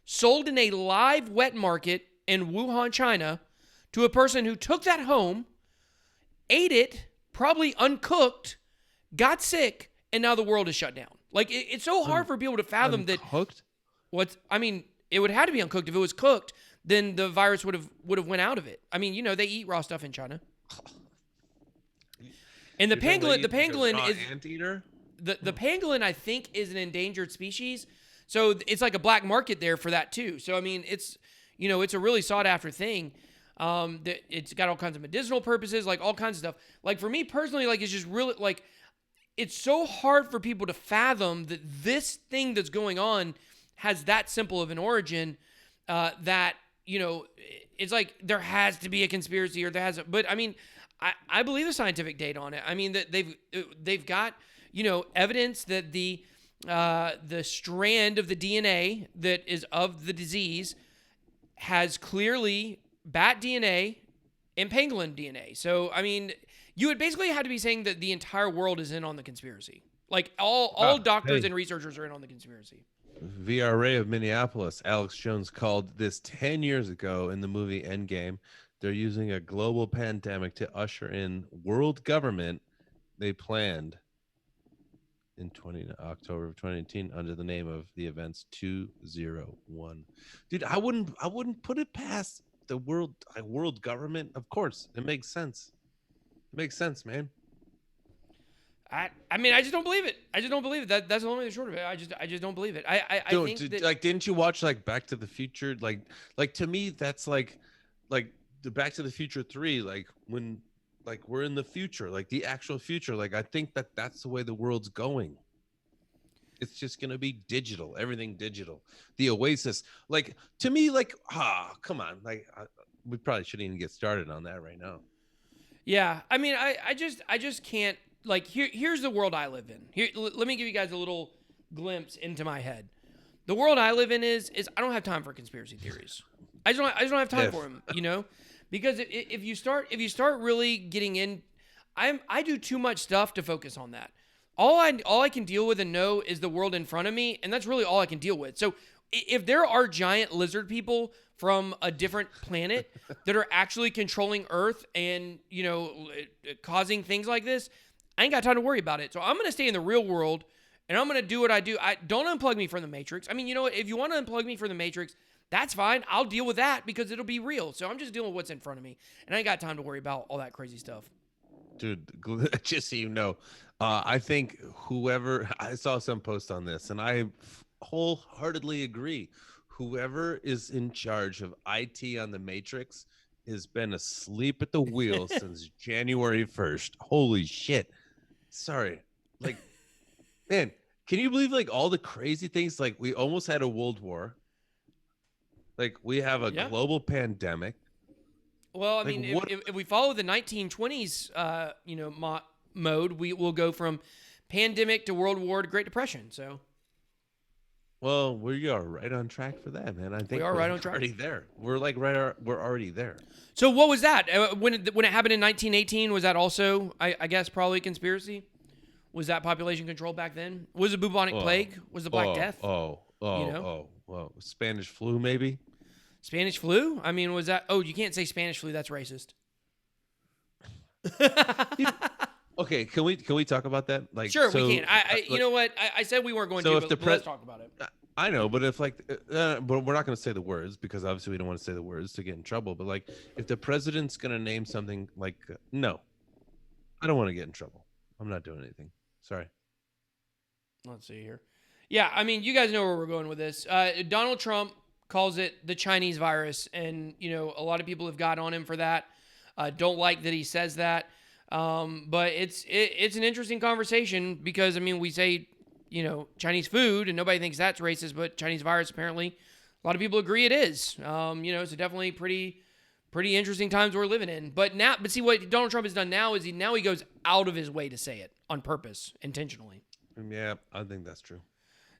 sold in a live wet market in Wuhan, China, to a person who took that home, ate it, probably uncooked, got sick, and now the world is shut down. Like, it's so hard for people to fathom that. Uncooked? It would have to be uncooked. If it was cooked, then the virus would have went out of it. I mean, they eat raw stuff in China. And the pangolin is anteater. The pangolin, I think, is an endangered species. So it's like a black market there for that too. So I mean, it's a really sought after thing. It's got all kinds of medicinal purposes, like all kinds of stuff. Like for me personally, like it's just really like it's so hard for people to fathom that this thing that's going on has that simple of an origin. That it's like there has to be a conspiracy or there has. But I mean, I believe the scientific data on it. I mean that they've got evidence that the strand of the DNA that is of the disease has clearly bat DNA and pangolin DNA. So, I mean, you would basically have to be saying that the entire world is in on the conspiracy. Like all doctors and researchers are in on the conspiracy. VRA of Minneapolis, Alex Jones called this 10 years ago in the movie Endgame. They're using a global pandemic to usher in world government they planned in October of 2019 under the name of the events 201. Dude, I wouldn't put it past the world government. Of course, it makes sense. It makes sense, man. I mean, I just don't believe it. I just don't believe it. That's the long and the short of it. I just don't believe it. I think that, like, didn't you watch like Back to the Future? Like to me, that's like the Back to the Future 3. Like when we're in the future, like the actual future. Like I think that's the way the world's going. It's just gonna be digital, everything digital. The Oasis, like to me, like come on, like we probably shouldn't even get started on that right now. Yeah, I mean, I just can't. Like here's the world I live in. Here, let me give you guys a little glimpse into my head. The world I live in is I don't have time for conspiracy theories. I just don't have time for them. Because if you start really getting in, I do too much stuff to focus on that. All I can deal with and know is the world in front of me, and that's really all I can deal with. So if there are giant lizard people from a different planet that are actually controlling Earth and causing things like this, I ain't got time to worry about it. So I'm gonna stay in the real world, and I'm gonna do what I do. Don't unplug me from the Matrix. I mean, you know what? If you want to unplug me from the Matrix, that's fine. I'll deal with that because it'll be real. So I'm just dealing with what's in front of me. And I ain't got time to worry about all that crazy stuff. Dude, just so you know, I think I saw some post on this, and I wholeheartedly agree. Whoever is in charge of IT on the Matrix has been asleep at the wheel since January 1st. Holy shit. Sorry. Like, man, can you believe like all the crazy things? Like we almost had a world war. Like we have a global pandemic. Well, I mean, if we follow the 1920s, mode, we will go from pandemic to World War to Great Depression. So, well, we are right on track for that, man. I think we're right on track. Already there. We're already there. So, what was that when it happened in 1918? Was that also, I guess, probably conspiracy? Was that population control back then? Was it bubonic plague? Was the Black Death? Well, Spanish flu, maybe. Spanish flu? I mean, was that? Oh, you can't say Spanish flu. That's racist. Okay, can we talk about that? Like, sure, we can. You know what? I said we weren't going to, but let's talk about it. I know, but if but we're not going to say the words because obviously we don't want to say the words to get in trouble. But like, if the president's going to name something like, no, I don't want to get in trouble. I'm not doing anything. Sorry. Let's see here. Yeah, I mean, you guys know where we're going with this. Donald Trump calls it the Chinese virus, and a lot of people have got on him for that. Don't like that he says that, but it's an interesting conversation because I mean we say Chinese food and nobody thinks that's racist, but Chinese virus apparently a lot of people agree it is. So definitely pretty interesting times we're living in. But see what Donald Trump has done now is he goes out of his way to say it on purpose, intentionally. Yeah, I think that's true.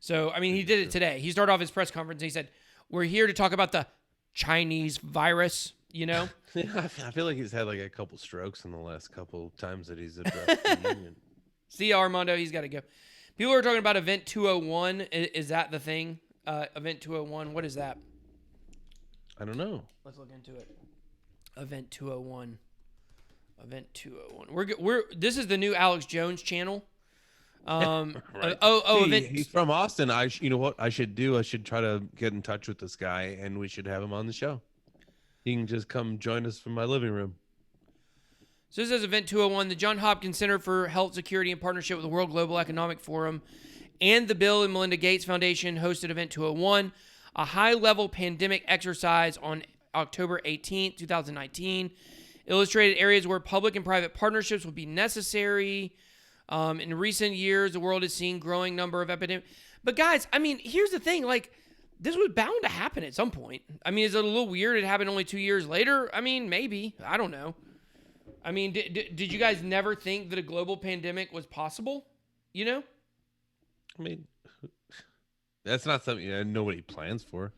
So I mean he did it today. He started off his press conference and he said, "We're here to talk about the Chinese virus." I feel like he's had like a couple strokes in the last couple times that he's addressed the union. See, Armando, he's got to go. People are talking about Event 201. Is that the thing? Event 201. What is that? I don't know. Let's look into it. Event 201. Event 201. We're this is the new Alex Jones channel. Right. Event. He's from Austin. You know what I should do? I should try to get in touch with this guy, and we should have him on the show. He can just come join us from my living room. So this is Event 201. The Johns Hopkins Center for Health Security in partnership with the World Global Economic Forum and the Bill and Melinda Gates Foundation hosted Event 201, a high-level pandemic exercise on October 18th, 2019. Illustrated areas where public and private partnerships will be necessary. In recent years, the world has seen growing number of epidemics. But guys, I mean, here's the thing. Like, this was bound to happen at some point. I mean, is it a little weird it happened only 2 years later? I mean, maybe. I don't know. I mean, did you guys never think that a global pandemic was possible? You know? I mean, that's not something nobody plans for.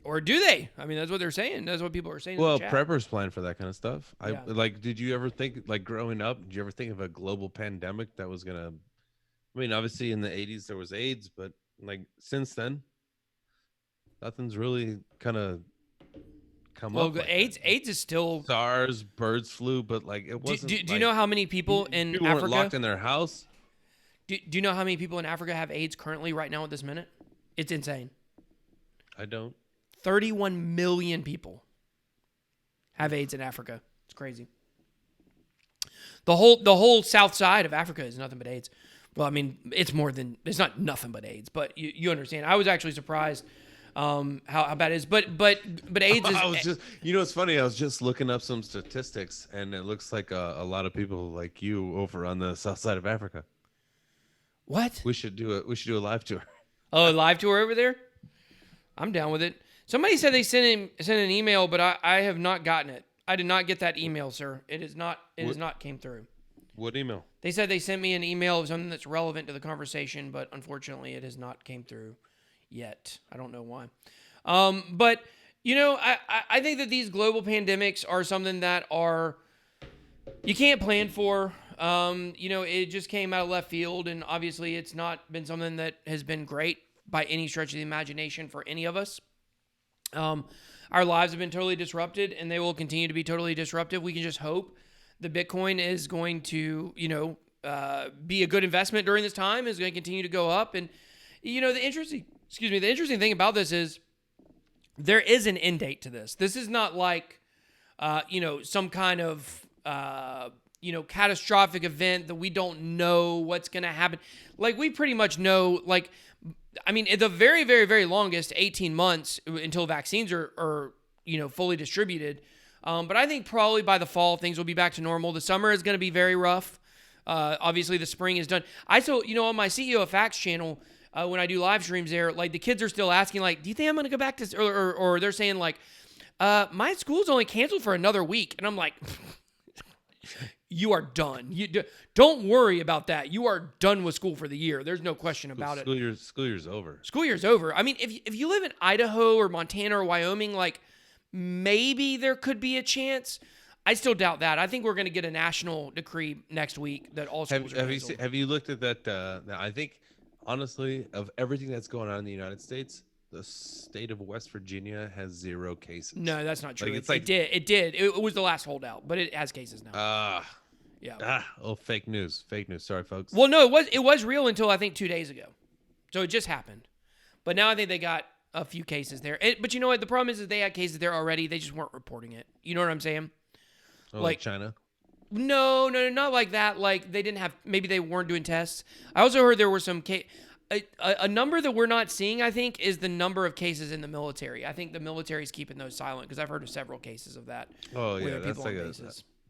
Or do they? I mean, that's what they're saying. That's what people are saying. Well, in the chat. preppers plan for that kind of stuff. Yeah. Did you ever think, like growing up, did you ever think of a global pandemic that was gonna? I mean, obviously in the '80s there was AIDS, but like since then, nothing's really kind of come up. Like AIDS is still SARS, birds flu, but like it wasn't. Do you know how many people in people Africa weren't locked in their house? Do you know how many people in Africa have AIDS currently right now at this minute? It's insane. I don't. 31 million people have AIDS in Africa. It's crazy. The whole south side of Africa is nothing but AIDS. Well, I mean, it's not nothing but AIDS, but you understand. I was actually surprised how bad it is. But AIDS is. I was just, it's funny. I was just looking up some statistics, and it looks like a lot of people like you over on the south side of Africa. What? We should do a live tour. Oh, a live tour over there? I'm down with it. Somebody said they sent an email, but I have not gotten it. I did not get that email, sir. It has not came through. What email? They said they sent me an email of something that's relevant to the conversation, but unfortunately it has not came through yet. I don't know why. But I think that these global pandemics are something that you can't plan for. It just came out of left field, and obviously it's not been something that has been great by any stretch of the imagination for any of us. Our lives have been totally disrupted, and they will continue to be totally disrupted. We can just hope the Bitcoin is going to, be a good investment during this time, is going to continue to go up. And, the interesting thing about this is there is an end date to this. This is not like, some kind of, catastrophic event that we don't know what's going to happen. Like, we pretty much know, at the very, very, very longest, 18 months until vaccines are fully distributed. But I think probably by the fall, things will be back to normal. The summer is going to be very rough. Obviously, the spring is done. On my CEO of Facts channel, when I do live streams there, like the kids are still asking, like, do you think I'm going to go back to, or they're saying like, my school's only canceled for another week. And I'm like, you are done. Don't worry about that. You are done with school for the year. There's no question about it. School year's over. School year's over. I mean, if you live in Idaho or Montana or Wyoming, like maybe there could be a chance. I still doubt that. I think we're going to get a national decree next week that all schools are canceled. Have you looked at that? I think, honestly, of everything that's going on in the United States, the state of West Virginia has 0 cases. No, that's not true. It did. It was the last holdout, but it has cases now. Yeah. Fake news. Sorry, folks. Well, no, it was real until I think 2 days ago. So it just happened. But now I think they got a few cases there. But you know what? The problem is they had cases there already. They just weren't reporting it. You know what I'm saying? Like China? No, not like that. Like maybe they weren't doing tests. I also heard there were some a number that we're not seeing, I think, is the number of cases in the military. I think the military is keeping those silent because I've heard of several cases of that. Oh, yeah.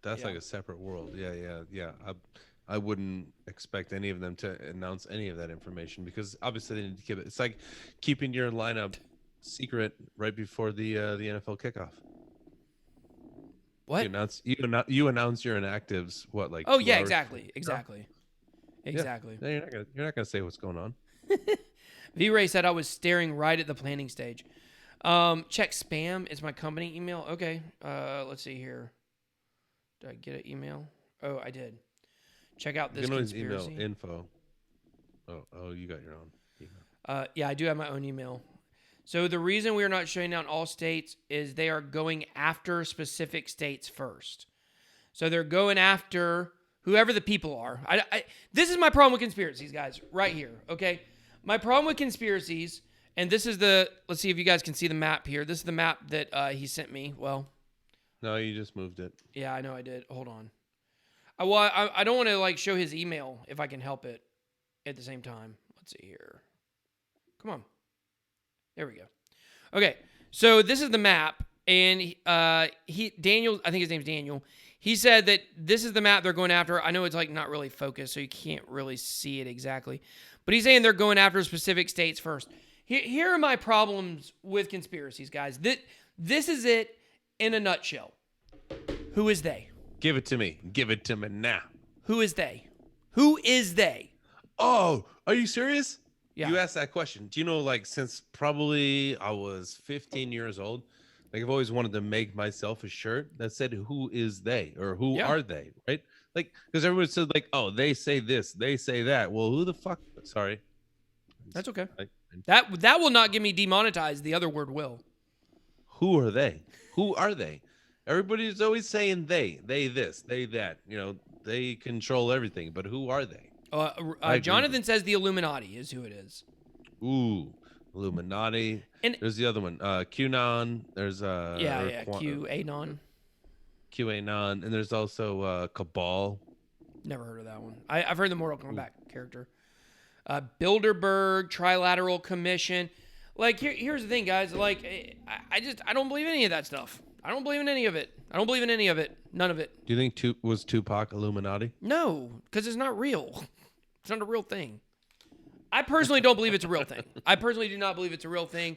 That's like a separate world. Yeah. I wouldn't expect any of them to announce any of that information because obviously they need to keep it. It's like keeping your lineup secret right before the NFL kickoff. What? You announce your inactives. What, like? Oh yeah, exactly. Yeah. No, you're not gonna say what's going on. V-Ray said I was staring right at the planning stage. Check spam. It's my company email. Okay. Let's see here. Did I get an email? Oh, I did. Check out this conspiracy. You can always email info. Oh, you got your own email. Yeah, I do have my own email. So the reason we are not shutting down all states is they are going after specific states first. So they're going after whoever the people are. This is my problem with conspiracies, guys, right here, okay? My problem with conspiracies, and this is let's see if you guys can see the map here. This is the map that he sent me. Well, No, you just moved it. yeah, I know I did. Hold on. I don't want to like show his email if I can help it at the same time. Let's see here. Come on. There we go. Okay, so this is the map, and Daniel, I think his name's Daniel. He said that this is the map they're going after. I know it's like not really focused, so you can't really see it exactly, but he's saying they're going after specific states first. Here are my problems with conspiracies, guys. This is it in a nutshell. Who is they? Give it to me. Give it to me now. Who is they? Who is they? Oh, are you serious? Yeah. You asked that question. Do you know, like, since probably I was 15 years old, like, I've always wanted to make myself a shirt that said, who is they? Or who are they? Right? Like, because everyone said, like, oh, they say this, they say that. Well, who the fuck? Sorry. That's okay. That will not get me demonetized. The other word will. Who are they? Who are they? Everybody's always saying they this, they that. You know, they control everything. But who are they? Jonathan says the Illuminati is who it is. Ooh, Illuminati. And there's the other one, QAnon. There's QAnon. QAnon, and there's also Cabal. Never heard of that one. I've heard the Mortal Kombat character. Bilderberg, Trilateral Commission. Like here's the thing, guys. Like I don't believe any of that stuff. I don't believe in any of it. I don't believe in any of it. None of it. Do you think was Tupac Illuminati? No, because it's not real. It's not a real thing. I personally don't believe it's a real thing. I personally do not believe it's a real thing.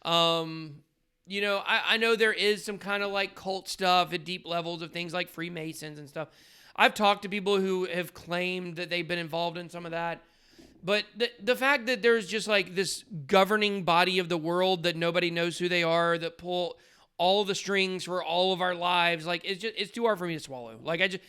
You know, I know there is some kind of like cult stuff at deep levels of things like Freemasons and stuff. I've talked to people who have claimed that they've been involved in some of that. But the fact that there's just like this governing body of the world that nobody knows who they are, that pull all the strings for all of our lives, like it's too hard for me to swallow. Like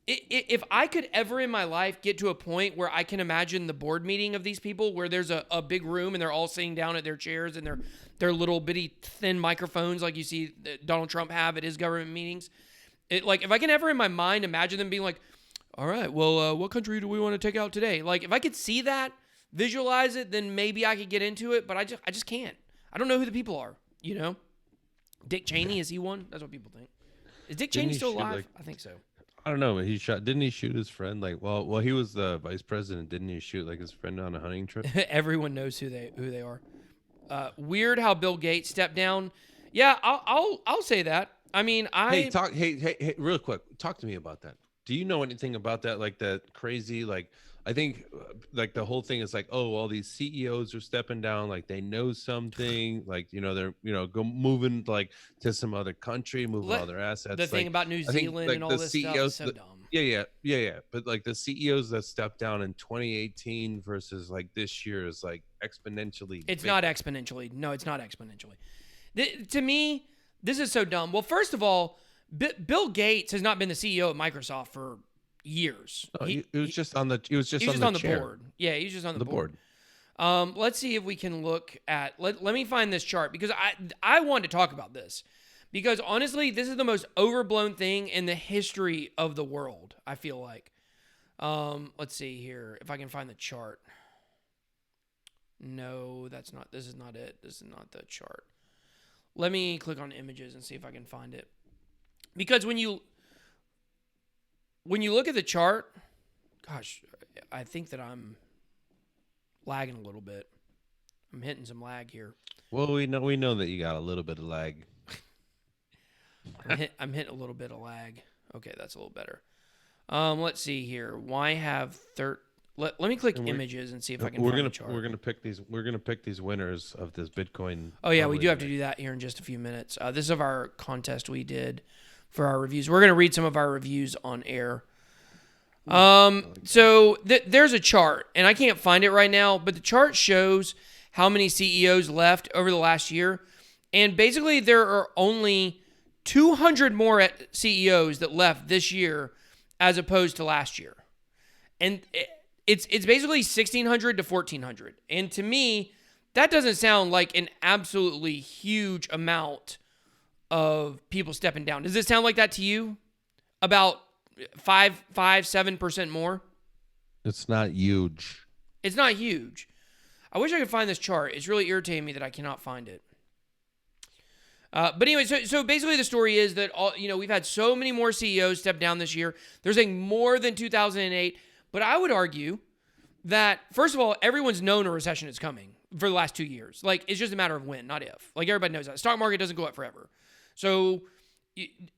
if I could ever in my life get to a point where I can imagine the board meeting of these people, where there's a big room and they're all sitting down at their chairs and their little bitty thin microphones like you see Donald Trump have at his government meetings. Like if I can ever in my mind imagine them being like, all right, well, what country do we want to take out today? Like if I could see that, visualize it, then maybe I could get into it. But I just can't. I don't know who the people are. You know, Dick Cheney, is he one? That's what people think. Is Dick Cheney still alive? I think so. I don't know. Didn't he shoot his friend? Like, well, he was the vice president. Didn't he shoot like his friend on a hunting trip? Everyone knows who they are. Weird how Bill Gates stepped down. Yeah, I'll say that. I mean, Hey, real quick, talk to me about that. Do you know anything about that? Like that crazy, like I think, like the whole thing is like, oh, all these CEOs are stepping down, like they know something, like they're moving like to some other country, moving all their assets. The thing about New Zealand and all this stuff is so dumb. Yeah. But like the CEOs that stepped down in 2018 versus like this year is like exponentially. It's not exponentially. No, it's not exponentially. To me, this is so dumb. Well, first of all, Bill Gates has not been the CEO of Microsoft for years. No, he was just on the board. Yeah, he's just on the board. Let's see if we can look at. Let me find this chart because I want to talk about this because honestly, this is the most overblown thing in the history of the world. I feel like. Let's see here if I can find the chart. No, that's not. This is not it. This is not the chart. Let me click on images and see if I can find it. Because when you look at the chart, gosh, I think that I'm lagging a little bit. I'm hitting some lag here. Well, we know that you got a little bit of lag. I'm hitting a little bit of lag. Okay, that's a little better. Let's see here. Why have Let me click images and see if I can find the chart. We're gonna pick these winners of this Bitcoin. Oh yeah, we do have to do that here in just a few minutes. This is of our contest we did for our reviews. We're gonna read some of our reviews on air. So there's a chart, and I can't find it right now, but the chart shows how many CEOs left over the last year, and basically there are only 200 more CEOs that left this year as opposed to last year, and it's basically 1,600 to 1,400, and to me, that doesn't sound like an absolutely huge amount of people stepping down. Does it sound like that to you? About 7% more? It's not huge. It's not huge. I wish I could find this chart. It's really irritating me that I cannot find it. But anyway, so basically the story is that we've had so many more CEOs step down this year. They're saying more than 2008. But I would argue that, first of all, everyone's known a recession is coming for the last 2 years. Like, it's just a matter of when, not if. Like, everybody knows that. The stock market doesn't go up forever. So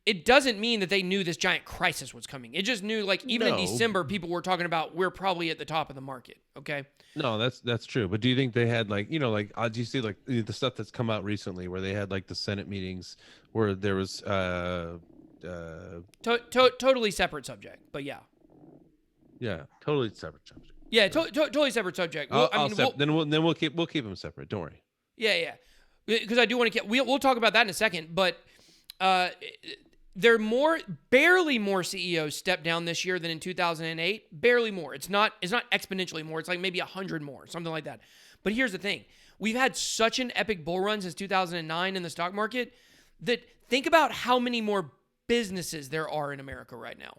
it doesn't mean that they knew this giant crisis was coming. It just knew, like, even in December, people were talking about we're probably at the top of the market. Okay. No, that's true. But do you think they had, like, do you see, like, the stuff that's come out recently where they had, like, the Senate meetings where there was totally separate subject, but yeah. Yeah, totally separate subject. Yeah, totally separate subject. Well, we'll keep them separate. Don't worry. Yeah. Because I do want to we'll talk about that in a second, but barely more CEOs stepped down this year than in 2008. Barely more. It's not exponentially more. It's like maybe 100 more, something like that. But here's the thing. We've had such an epic bull run since 2009 in the stock market that think about how many more businesses there are in America right now.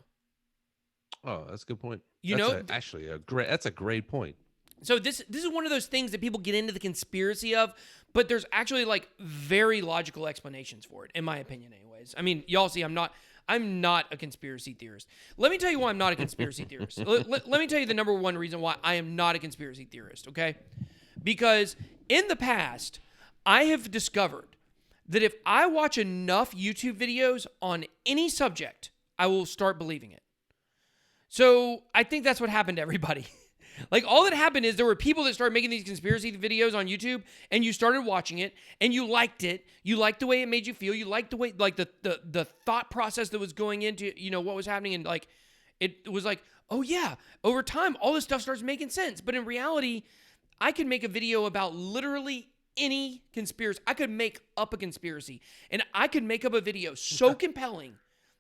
Oh, that's a good point. That's a great point. So this is one of those things that people get into the conspiracy of, but there's actually like very logical explanations for it, in my opinion, anyways. I mean, y'all see, I'm not a conspiracy theorist. Let me tell you why I'm not a conspiracy theorist. Let me tell you the number one reason why I am not a conspiracy theorist, okay? Because in the past, I have discovered that if I watch enough YouTube videos on any subject, I will start believing it. So I think that's what happened to everybody. Like, all that happened is there were people that started making these conspiracy videos on YouTube, and you started watching it, and you liked it. You liked the way it made you feel. You liked the way, like, the thought process that was going into, what was happening. And, like, it was like, oh, yeah, over time, all this stuff starts making sense. But in reality, I could make a video about literally any conspiracy. I could make up a conspiracy, and I could make up a video so compelling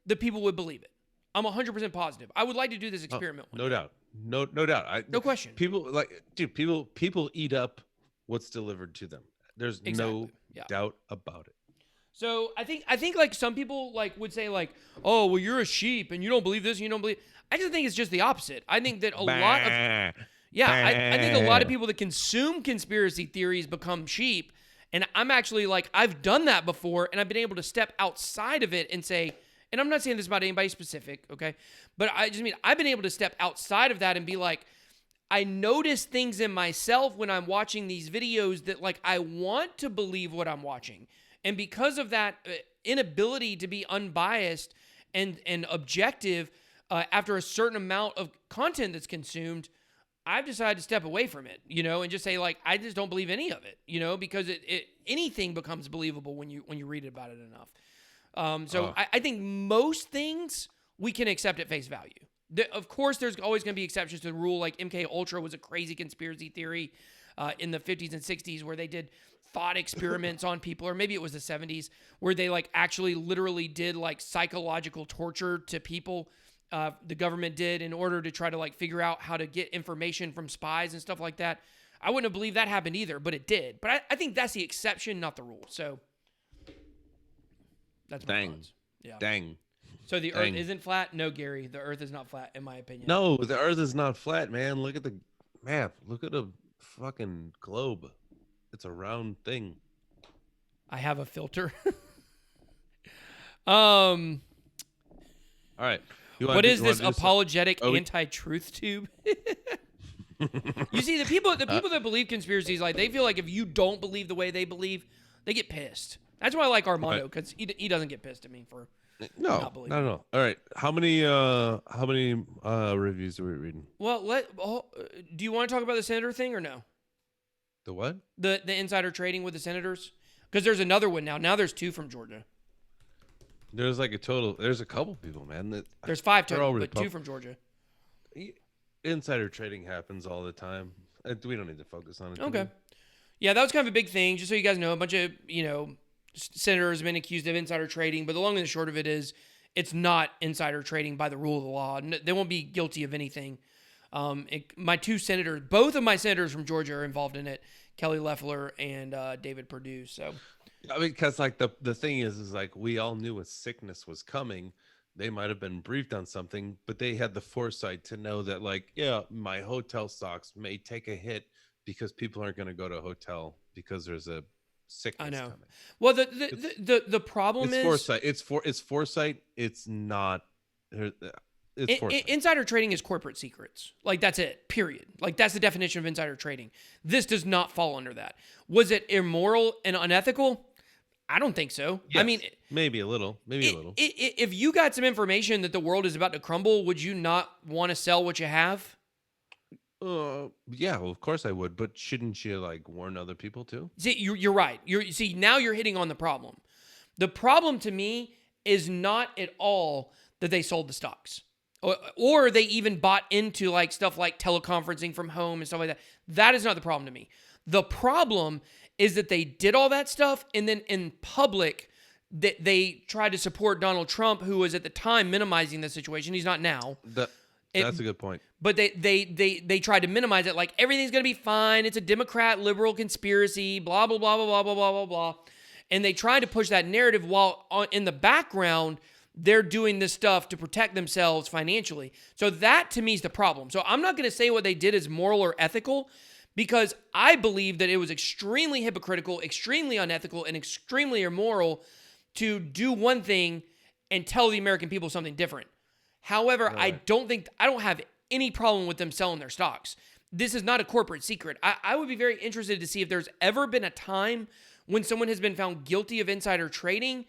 that people would believe it. I'm 100% positive. I would like to do this experiment. No doubt. No doubt. No question. People eat up what's delivered to them. There's no doubt about it. So I think like some people like would say like, oh, well, you're a sheep and you don't believe this and you don't believe. I just think it's just the opposite. I think that I think a lot of people that consume conspiracy theories become sheep. And I'm actually like, I've done that before, and I've been able to step outside of it and say, and I'm not saying this about anybody specific, okay? But I just mean I've been able to step outside of that and be like, I notice things in myself when I'm watching these videos that like I want to believe what I'm watching. And because of that inability to be unbiased and objective after a certain amount of content that's consumed, I've decided to step away from it, and just say like, I just don't believe any of it, because anything becomes believable when you read about it enough. I think most things we can accept at face value. Of course, there's always going to be exceptions to the rule. Like MK Ultra was a crazy conspiracy theory in the 50s and 60s where they did thought experiments on people, or maybe it was the 70s where they like actually literally did like psychological torture to people. The government did in order to try to like figure out how to get information from spies and stuff like that. I wouldn't have believed that happened either, but it did. But I think that's the exception, not the rule. So that's my thoughts. Yeah. Dang. So the Earth isn't flat? No, Gary. The Earth is not flat, in my opinion. No, the Earth is not flat, man. Look at the map. Look at the fucking globe. It's a round thing. I have a filter. All right. What is this apologetic anti-truth tube? You see, the people that believe conspiracies, like they feel like if you don't believe the way they believe, they get pissed. That's why I like Armando, because he doesn't get pissed at me for not believing. No. All right, how many reviews are we reading? Well, do you want to talk about the senator thing or no? The what? The insider trading with the senators, because there's another one now. Now there's 2 from Georgia. There's like there's a couple people, man. There's 5 total, but 2 from Georgia. Insider trading happens all the time. We don't need to focus on it. Okay. Yeah, that was kind of a big thing. Just so you guys know, a bunch of senators have been accused of insider trading, but the long and the short of it is, it's insider trading by the rule of the law. They won't be guilty of anything. Both of my senators from Georgia are involved in it. Kelly Loeffler and David Perdue. So I mean, because like the thing is like we all knew a sickness was coming. They might have been briefed on something, but they had the foresight to know that, like, yeah, my hotel stocks may take a hit because people aren't going to go to a hotel because there's a I sickness know. coming. Well, It's the problem it's is foresight. It's foresight. It's not. It's foresight. insider trading is corporate secrets. Like that's it. Period. Like that's the definition of insider trading. This does not fall under that. Was it immoral and unethical? I don't think so. I mean, Yes, maybe a little. Maybe a little. if you got some information that the world is about to crumble, would you not want to sell what you have? Yeah, well, of course I would, but shouldn't you like warn other people too? See, you're right. See, now you're hitting on the problem. The problem to me is not at all that they sold the stocks, or they even bought into like stuff like teleconferencing from home and stuff like that. That is not the problem to me. The problem is that they did all that stuff, and then in public, they tried to support Donald Trump, who was at the time minimizing the situation. He's not now. That's a good point. But they tried to minimize it, like everything's gonna be fine. It's a Democrat liberal conspiracy, blah blah blah blah blah blah blah blah blah. And they tried to push that narrative while in the background they're doing this stuff to protect themselves financially. So that to me is the problem. So I'm not gonna say what they did is moral or ethical, because I believe that it was extremely hypocritical, extremely unethical, and extremely immoral to do one thing and tell the American people something different. However, Right. I don't have any problem with them selling their stocks. This is not a corporate secret. I would be very interested to see if there's ever been a time when someone has been found guilty of insider trading,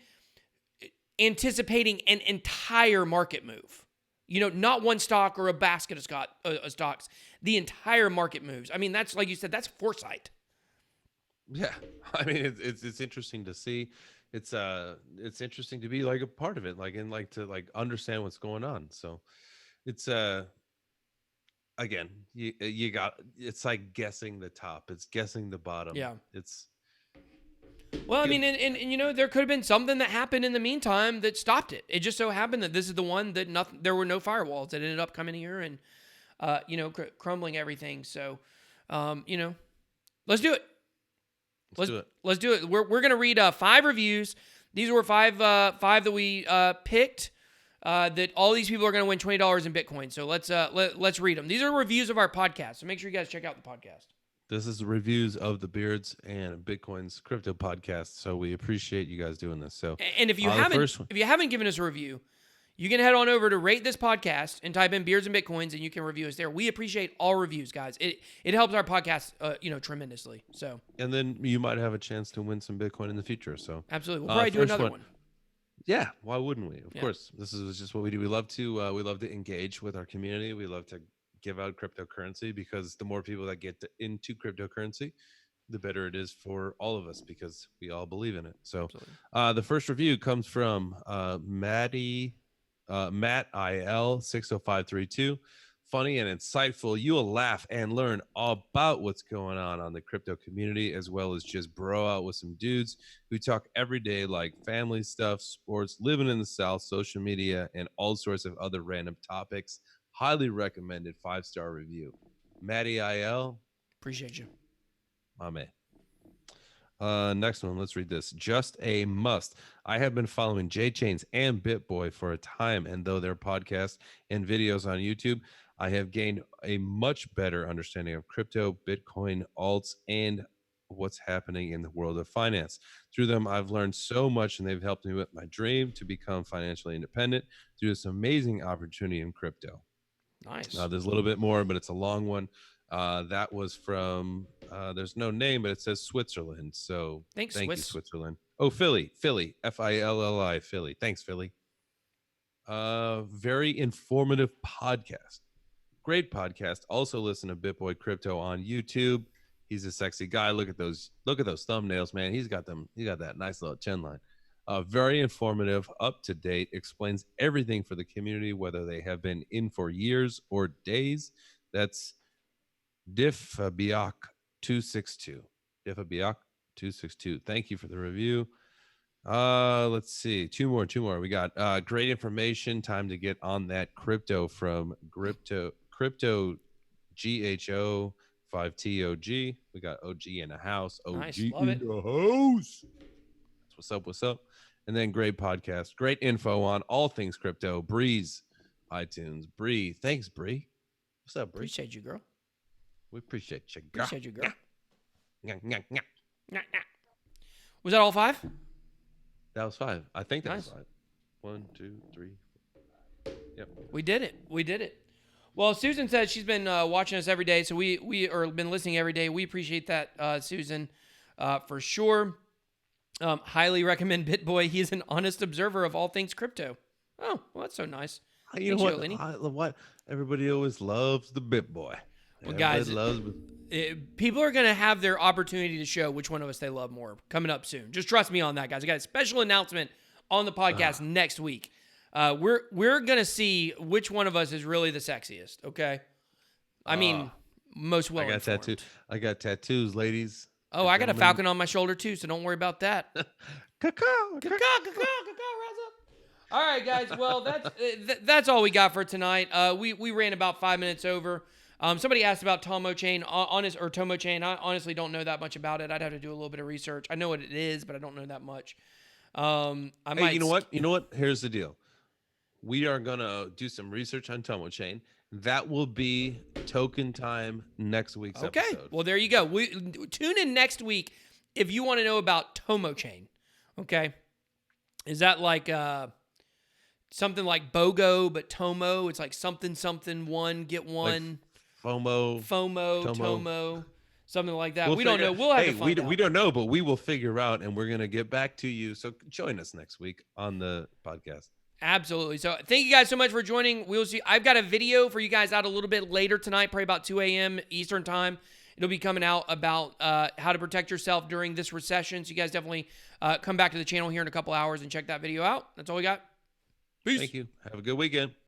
anticipating an entire market move. You know, not one stock or a basket of stocks. The entire market moves. I mean, that's like you said, that's foresight. Yeah, I mean it's interesting to see. It's interesting to be like a part of it, like and like to like understand what's going on. So it's again, you got it's like guessing the top. It's guessing the bottom. Yeah. It's Well, I good. mean, and you know, there could have been something that happened in the meantime that stopped it. It just so happened that this is the one that nothing. There were no firewalls that ended up coming here and, you know, crumbling everything. So, you know, let's do it. Let's do it. Let's do it. We're gonna read 5 reviews. These were five that we picked. That all these people are gonna win $20 in Bitcoin. So let's read them. These are reviews of our podcast. So make sure you guys check out the podcast. This is the reviews of the Beards and Bitcoin's crypto podcast. So we appreciate you guys doing this. So And if you haven't given us a review, you can head on over to rate this podcast and type in Beards and Bitcoins, and you can review us there. We appreciate all reviews, guys. It helps our podcast, you know, tremendously. So and then you might have a chance to win some Bitcoin in the future. So absolutely, we'll probably do another one. Yeah, why wouldn't we? Of course, this is just what we do. We love to engage with our community. We love to give out cryptocurrency because the more people that get into cryptocurrency, the better it is for all of us because we all believe in it. So, the first review comes from Matt IL 60532. Funny and insightful. You will laugh and learn all about what's going on the crypto community, as well as just bro out with some dudes who talk every day like family stuff, sports, living in the South, social media, and all sorts of other random topics. Highly recommended. 5-star review. Matty IL. Appreciate you. My man. Next one, let's read this. Just a must. I have been following J Chains and BitBoy for a time, and though their podcasts and videos on YouTube, I have gained a much better understanding of crypto, Bitcoin, alts, and what's happening in the world of finance. Through them, I've learned so much, and they've helped me with my dream to become financially independent through this amazing opportunity in crypto. Nice. There's a little bit more, but it's a long one. That was from there's no name, but it says Switzerland. So thank you, Switzerland. Oh, Philly, Philly, Filli, Philly. Thanks, Philly. Very informative podcast. Great podcast. Also listen to BitBoy Crypto on YouTube. He's a sexy guy. Look at those thumbnails, man. He got that nice little chin line. Very informative, up to date, explains everything for the community, whether they have been in for years or days. That's Diffabiak 262. Diffabiak 262. Thank you for the review. Let's see. Two more. We got great information. Time to get on that crypto from crypto GHO 5T OG. We got OG in the house. OG Nice. Love in it. the house. That's what's up. What's up? And then great podcast, great info on all things crypto. Breeze, iTunes. Bree, thanks, Bree. What's up, Bree? Appreciate you, girl. We appreciate you, girl. Appreciate you, girl. Nyah, nyah, nyah. Nah, nah. Was that all 5? That was 5. I think that Nice. was 5. 1, 2, 3. Yep. We did it. We did it. Well, Susan says she's been watching us every day, so we are been listening every day. We appreciate that, Susan, for sure. Highly recommend BitBoy. He's an honest observer of all things crypto. Oh, well, that's so nice. You know Thanks, what? What? Everybody always loves the bit boy. Well, Everybody guys, loves people are going to have their opportunity to show which one of us they love more coming up soon. Just trust me on that, guys. I got a special announcement on the podcast next week. We're going to see which one of us is really the sexiest, okay? I mean, most well informed. I got tattoos, ladies. Oh, I got a falcon on my shoulder too, so don't worry about that. Caw-caw. Rise up. All right, guys. Well, that's all we got for tonight. We ran about 5 minutes over. Somebody asked about Tomo Chain, Tomo Chain. I honestly don't know that much about it. I'd have to do a little bit of research. I know what it is, but I don't know that much. Hey, you know what? Here's the deal. We are gonna do some research on Tomo Chain. That will be token time next week's episode. Okay. Well, there you go. Tune in next week if you want to know about Tomo Chain. Okay. Is that like something like BOGO, but Tomo? It's like something one, get one. Like FOMO, Tomo, something like that. We'll we don't know. We'll have to find out. We don't know, but we will figure out, and we're going to get back to you. So join us next week on the podcast. Absolutely. So thank you guys so much for joining. We'll see. I've got a video for you guys out a little bit later tonight, probably about 2 a.m. Eastern time. It'll be coming out about how to protect yourself during this recession. So you guys definitely come back to the channel here in a couple hours and check that video out. That's all we got. Peace. Thank you. Have a good weekend.